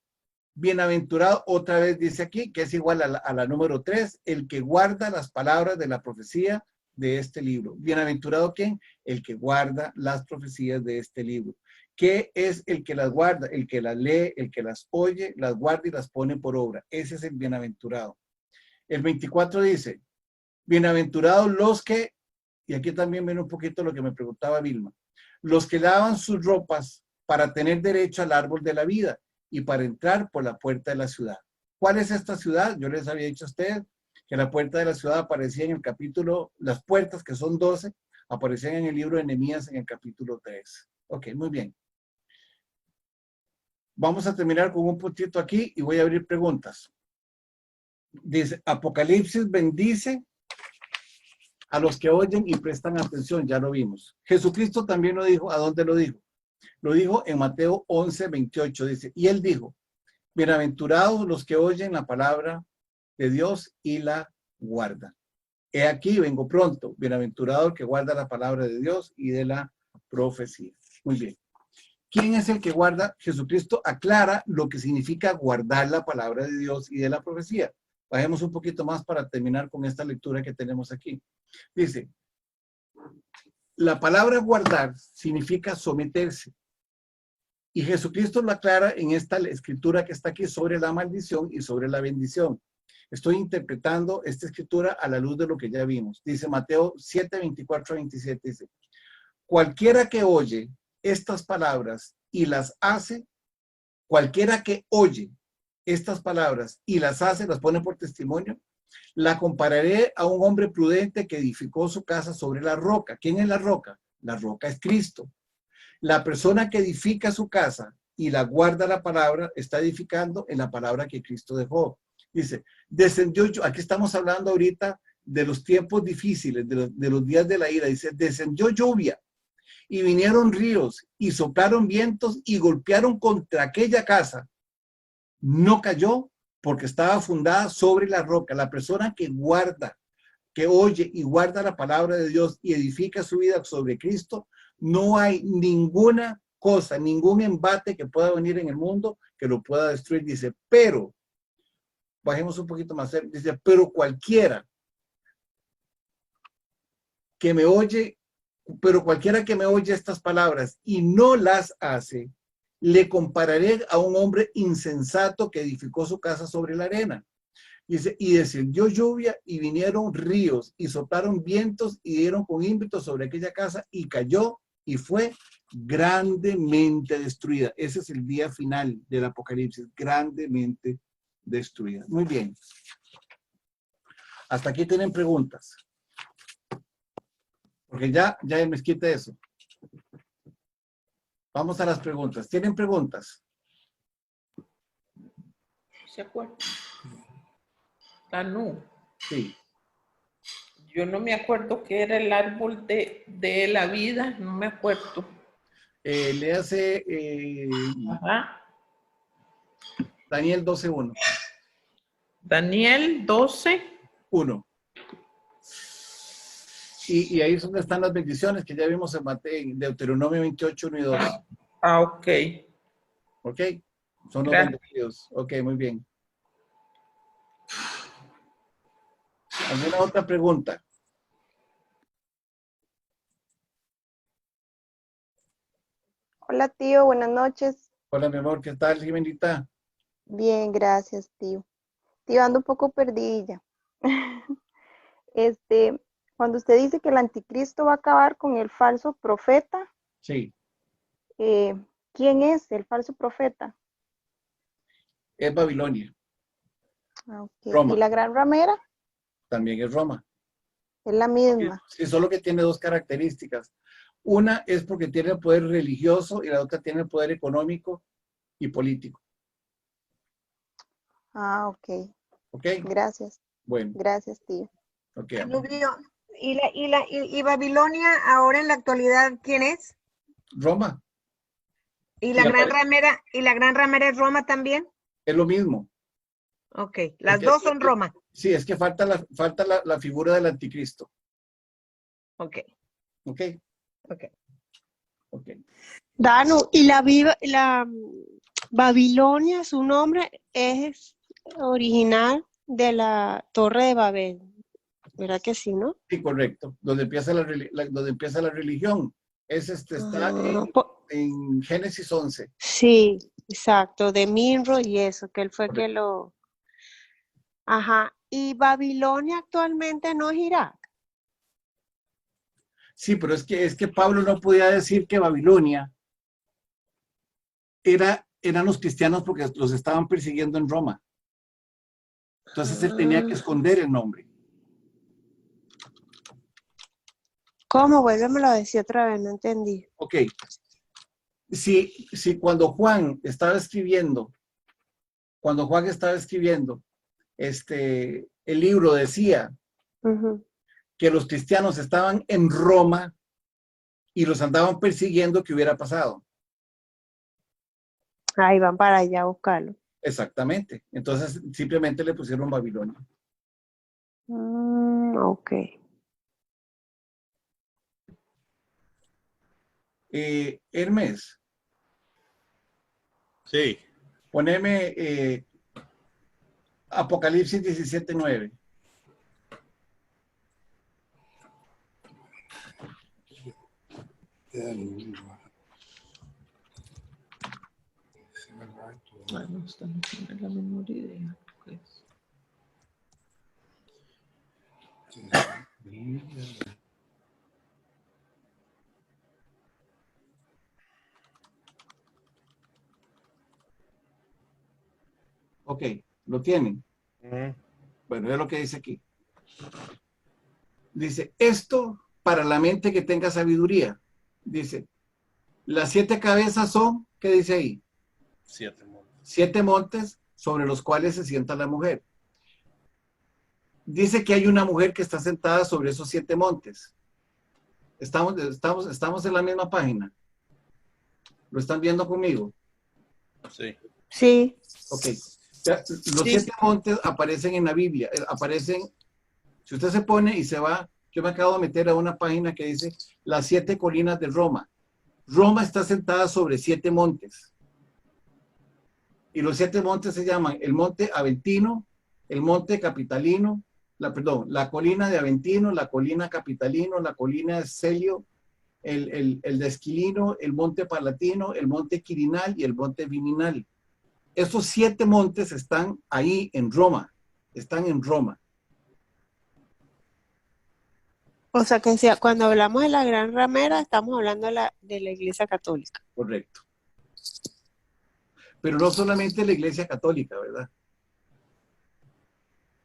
Bienaventurado, otra vez dice aquí, que es igual a la número 3, el que guarda las palabras de la profecía de este libro. Bienaventurado, ¿quién? El que guarda las profecías de este libro. ¿Qué es el que las guarda? El que las lee, el que las oye, las guarda y las pone por obra. Ese es el bienaventurado. El 24 dice, bienaventurados los que, y aquí también viene un poquito lo que me preguntaba Vilma, los que lavan sus ropas para tener derecho al árbol de la vida y para entrar por la puerta de la ciudad. ¿Cuál es esta ciudad? Yo les había dicho a ustedes que la puerta de la ciudad aparecía en el capítulo, las puertas que son 12, aparecían en el libro de Nehemías en el capítulo 3. Ok, muy bien. Vamos a terminar con un puntito aquí y voy a abrir preguntas. Dice, Apocalipsis bendice a los que oyen y prestan atención, ya lo vimos. Jesucristo también lo dijo, ¿a dónde lo dijo? Lo dijo en Mateo 11, 28, dice, y él dijo, bienaventurados los que oyen la palabra de Dios y la guardan. He aquí, vengo pronto, bienaventurado el que guarda la palabra de Dios y de la profecía. Muy bien. ¿Quién es el que guarda? Jesucristo aclara lo que significa guardar la palabra de Dios y de la profecía. Bajemos un poquito más para terminar con esta lectura que tenemos aquí. Dice, la palabra guardar significa someterse. Y Jesucristo lo aclara en esta escritura que está aquí sobre la maldición y sobre la bendición. Estoy interpretando esta escritura a la luz de lo que ya vimos. Dice Mateo 7, 24 a 27, dice, cualquiera que oye estas palabras y las hace, cualquiera que oye estas palabras y las hace, las pone por testimonio, la compararé a un hombre prudente que edificó su casa sobre la roca. ¿Quién es la roca? La roca es Cristo. La persona que edifica su casa y la guarda la palabra, está edificando en la palabra que Cristo dejó. Dice, descendió, aquí estamos hablando ahorita de los tiempos difíciles, de los días de la ira. Dice, descendió lluvia y vinieron ríos y soplaron vientos y golpearon contra aquella casa. No cayó porque estaba fundada sobre la roca. La persona que guarda, que oye y guarda la palabra de Dios y edifica su vida sobre Cristo, no hay ninguna cosa, ningún embate que pueda venir en el mundo que lo pueda destruir. Dice, pero, bajemos un poquito más, dice, pero cualquiera que me oye, pero cualquiera que me oye estas palabras y no las hace, le compararé a un hombre insensato que edificó su casa sobre la arena. Dice, y descendió lluvia y vinieron ríos y soplaron vientos y dieron con ímpetu sobre aquella casa y cayó y fue grandemente destruida. Ese es el día final del Apocalipsis, grandemente destruida. Muy bien. Hasta aquí tienen preguntas. Porque ya me quita eso. Vamos a las preguntas. ¿Tienen preguntas? ¿Se acuerdan? Tanu. Sí. Yo no me acuerdo qué era el árbol de la vida, no me acuerdo. Le hace Ajá. Daniel 12:1. Daniel 12:1. Y ahí es donde están las bendiciones que ya vimos en Deuteronomio 28:1 y 2. Ah, ok. ¿Ok? Son los Gracias. bendecidos. Ok, muy bien. ¿Alguna otra pregunta? Hola tío, buenas noches. Hola, mi amor, ¿qué tal, Jimenita? Bien, gracias tío. Tío, ando un poco perdidilla. Cuando usted dice que el anticristo va a acabar con el falso profeta, Sí, ¿quién es el falso profeta? es Babilonia. Ah, ok. Roma. ¿Y la gran ramera? También es Roma. Es la misma. Sí, solo que tiene dos características. Una es porque tiene el poder religioso y la otra tiene el poder económico y político. Ah, ok. ¿Ok? Gracias. Bueno, Gracias, tío. ok. Rubio, ¿y Babilonia ahora en la actualidad quién es? Roma, ¿Y Sí, la gran ramera es Roma también? es lo mismo. Ok, las que- dos son Roma. Sí, es que falta la figura del anticristo. Ok, ¿Ok? ok. Ok. Danu, y la Babilonia, su nombre es original de la Torre de Babel, ¿verdad que sí, no? Sí, correcto. Donde empieza donde empieza la religión. Está Ah, en Génesis 11. sí, exacto, de Minro y eso, que él fue que Correcto. lo... Ajá, y Babilonia actualmente no es Irak. Sí, pero es que Pablo no podía decir que Babilonia eran los cristianos porque los estaban persiguiendo en Roma. Entonces él tenía que esconder el nombre. ¿Cómo? Vuélvemelo a decir otra vez, no entendí. Ok. Si cuando Juan estaba escribiendo, el libro decía Ujú. que los cristianos estaban en Roma y los andaban persiguiendo, ¿qué hubiera pasado? Ahí van para allá a buscarlo. Exactamente. Entonces simplemente le pusieron Babilonia. Ok. Hermes, Sí. poneme Apocalipsis 17:9. Ah, no, esta no tiene la menor idea. Pues. Ok, lo tienen. Ujú. Bueno, es lo que dice aquí. Dice, esto para la mente que tenga sabiduría. Dice, las 7 cabezas son, ¿qué dice ahí? 7 montes. 7 montes sobre los cuales se sienta la mujer. Dice que hay una mujer que está sentada sobre esos 7 montes. Estamos en la misma página. ¿Lo están viendo conmigo? Sí. Sí. Ok. Los 7 montes aparecen en la Biblia. Aparecen, si usted se pone y se va, yo me acabo de meter a una página que dice las 7 colinas de Roma. Roma está sentada sobre 7 montes. Y los 7 montes se llaman el monte Aventino, el monte Capitalino, la colina de Aventino, la colina Capitalino, la colina de Celio, el de Esquilino, el monte Palatino, el monte Quirinal y el monte Viminal. Esos 7 montes están ahí en Roma, están en Roma. O sea que sea, cuando hablamos de la Gran Ramera, estamos hablando de la Iglesia Católica. Correcto. Pero no solamente la Iglesia Católica, ¿verdad?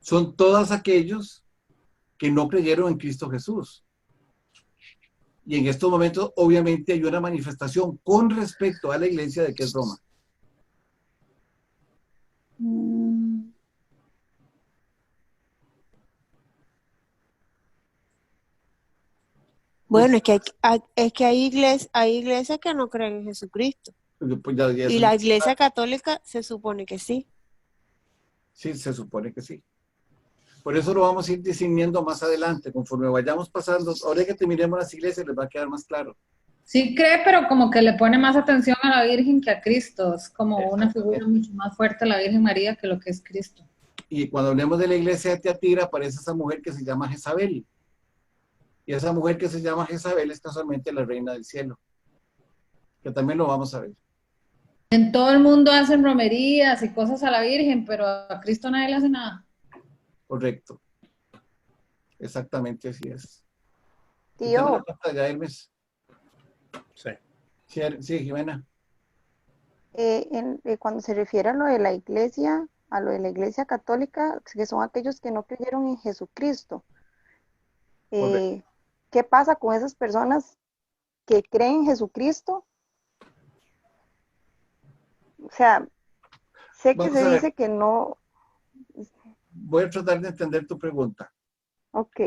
Son todos aquellos que no creyeron en Cristo Jesús. Y en estos momentos, obviamente, hay una manifestación con respecto a la iglesia de que es Roma. Bueno, es que hay iglesias que no creen en Jesucristo. Pues ya Y eso- la Iglesia Católica se supone que sí. Sí, se supone que sí. Por eso lo vamos a ir discerniendo más adelante, conforme vayamos pasando. Ahora que terminemos las iglesias, les va a quedar más claro. Sí cree, pero como que le pone más atención a la Virgen que a Cristo. Es como una figura mucho más fuerte la Virgen María que lo que es Cristo. Y cuando hablemos de la iglesia de Tiatira, aparece esa mujer que se llama Jezabel. Y esa mujer que se llama Jezabel es casualmente la reina del cielo. Que también lo vamos a ver. En todo el mundo hacen romerías y cosas a la Virgen, pero a Cristo nadie le hace nada. Correcto. Exactamente así es. Tío, La pantalla, Hermes. Sí. Sí, sí, Jimena. cuando se refiere a lo de la iglesia, católica, que son aquellos que no creyeron en Jesucristo, Correcto. ¿qué pasa con esas personas que creen en Jesucristo? O sea, sé que Vamos se a ver. dice que no. Voy a tratar de entender tu pregunta. Ok,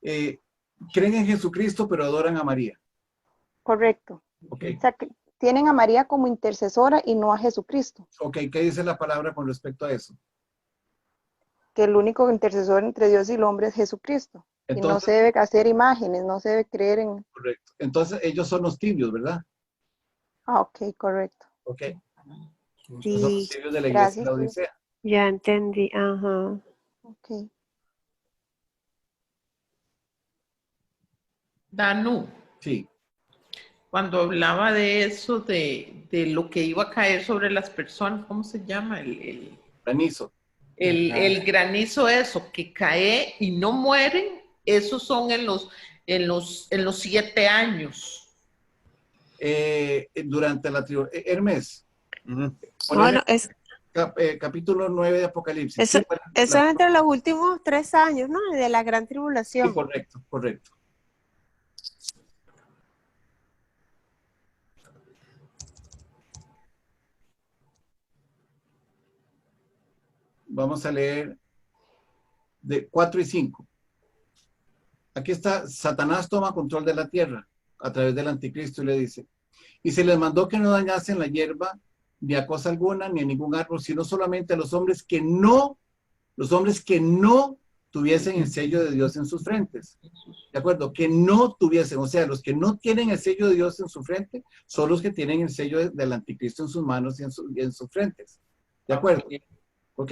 Creen en Jesucristo, pero adoran a María. correcto. Ok. O sea, que tienen a María como intercesora y no a Jesucristo, Ok, ¿qué dice la palabra con respecto a eso? que el único intercesor entre Dios y el hombre es Jesucristo. Y no Entonces, se debe hacer imágenes, no se debe creer en. correcto. Entonces, ellos son los tibios, ¿verdad? Ah, ok, correcto. Ok. Son los Sí, tibios de la iglesia de Gracias, la tío. Odisea. ya entendí. Ajá. Ok. Danu, Sí. cuando hablaba de eso, de lo que iba a caer sobre las personas, ¿cómo se llama? Granizo. El granizo, eso, que cae y no mueren, esos son en los 7 años. Durante la tribu. Hermes, Ujú. Bueno, capítulo 9 de Apocalipsis. eso Sí, bueno, es entre los últimos 3 años, ¿no? De la gran sí, tribulación. correcto, correcto. Vamos a leer de 4 y 5. Aquí está, Satanás toma control de la tierra a través del anticristo y le dice, y se les mandó que no dañasen la hierba ni a cosa alguna, ni a ningún árbol, sino solamente a los hombres que no tuviesen el sello de Dios en sus frentes. ¿De acuerdo? Que no tuviesen, o sea, los que no tienen el sello de Dios en su frente son los que tienen el sello del anticristo en sus manos y en sus frentes. ¿De acuerdo? ¿Ok?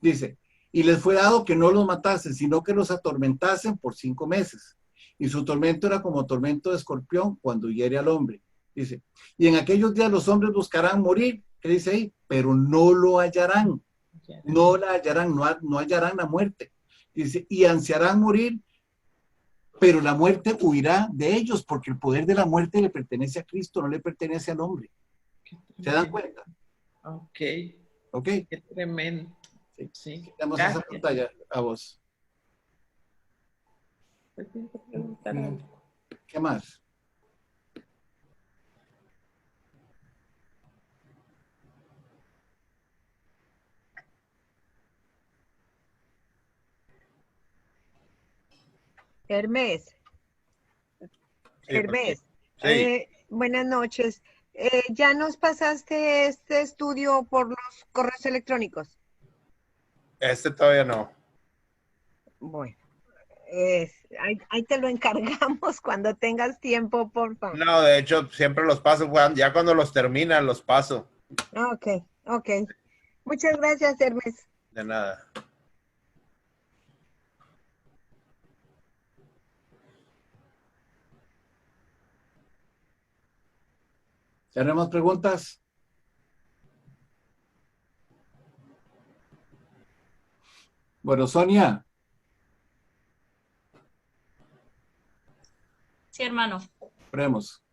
Dice, y les fue dado que no los matasen, sino que los atormentasen por 5 meses. Y su tormento era como tormento de escorpión cuando hiere al hombre. Dice, y en aquellos días los hombres buscarán morir, ¿qué dice ahí? Pero no lo hallarán, no la hallarán, no hallarán la muerte. Dice, y ansiarán morir, pero la muerte huirá de ellos, porque el poder de la muerte le pertenece a Cristo, no le pertenece al hombre. ¿Se dan cuenta? Ok, ¿Ok? qué tremendo. Sí. Sí. Damos esa Gracias. pantalla a vos. ¿Qué más? Hermes, Sí, Hermes, sí. buenas noches. ¿Ya nos pasaste este estudio por los correos electrónicos? Este todavía no. Bueno, ahí te lo encargamos cuando tengas tiempo, por favor. No, de hecho, siempre los paso, Juan. Ya cuando los terminan, los paso. Ok. Muchas gracias, Hermes. De nada. ¿Ya no hay más preguntas? Bueno, Sonia, Sí, hermano. oremos.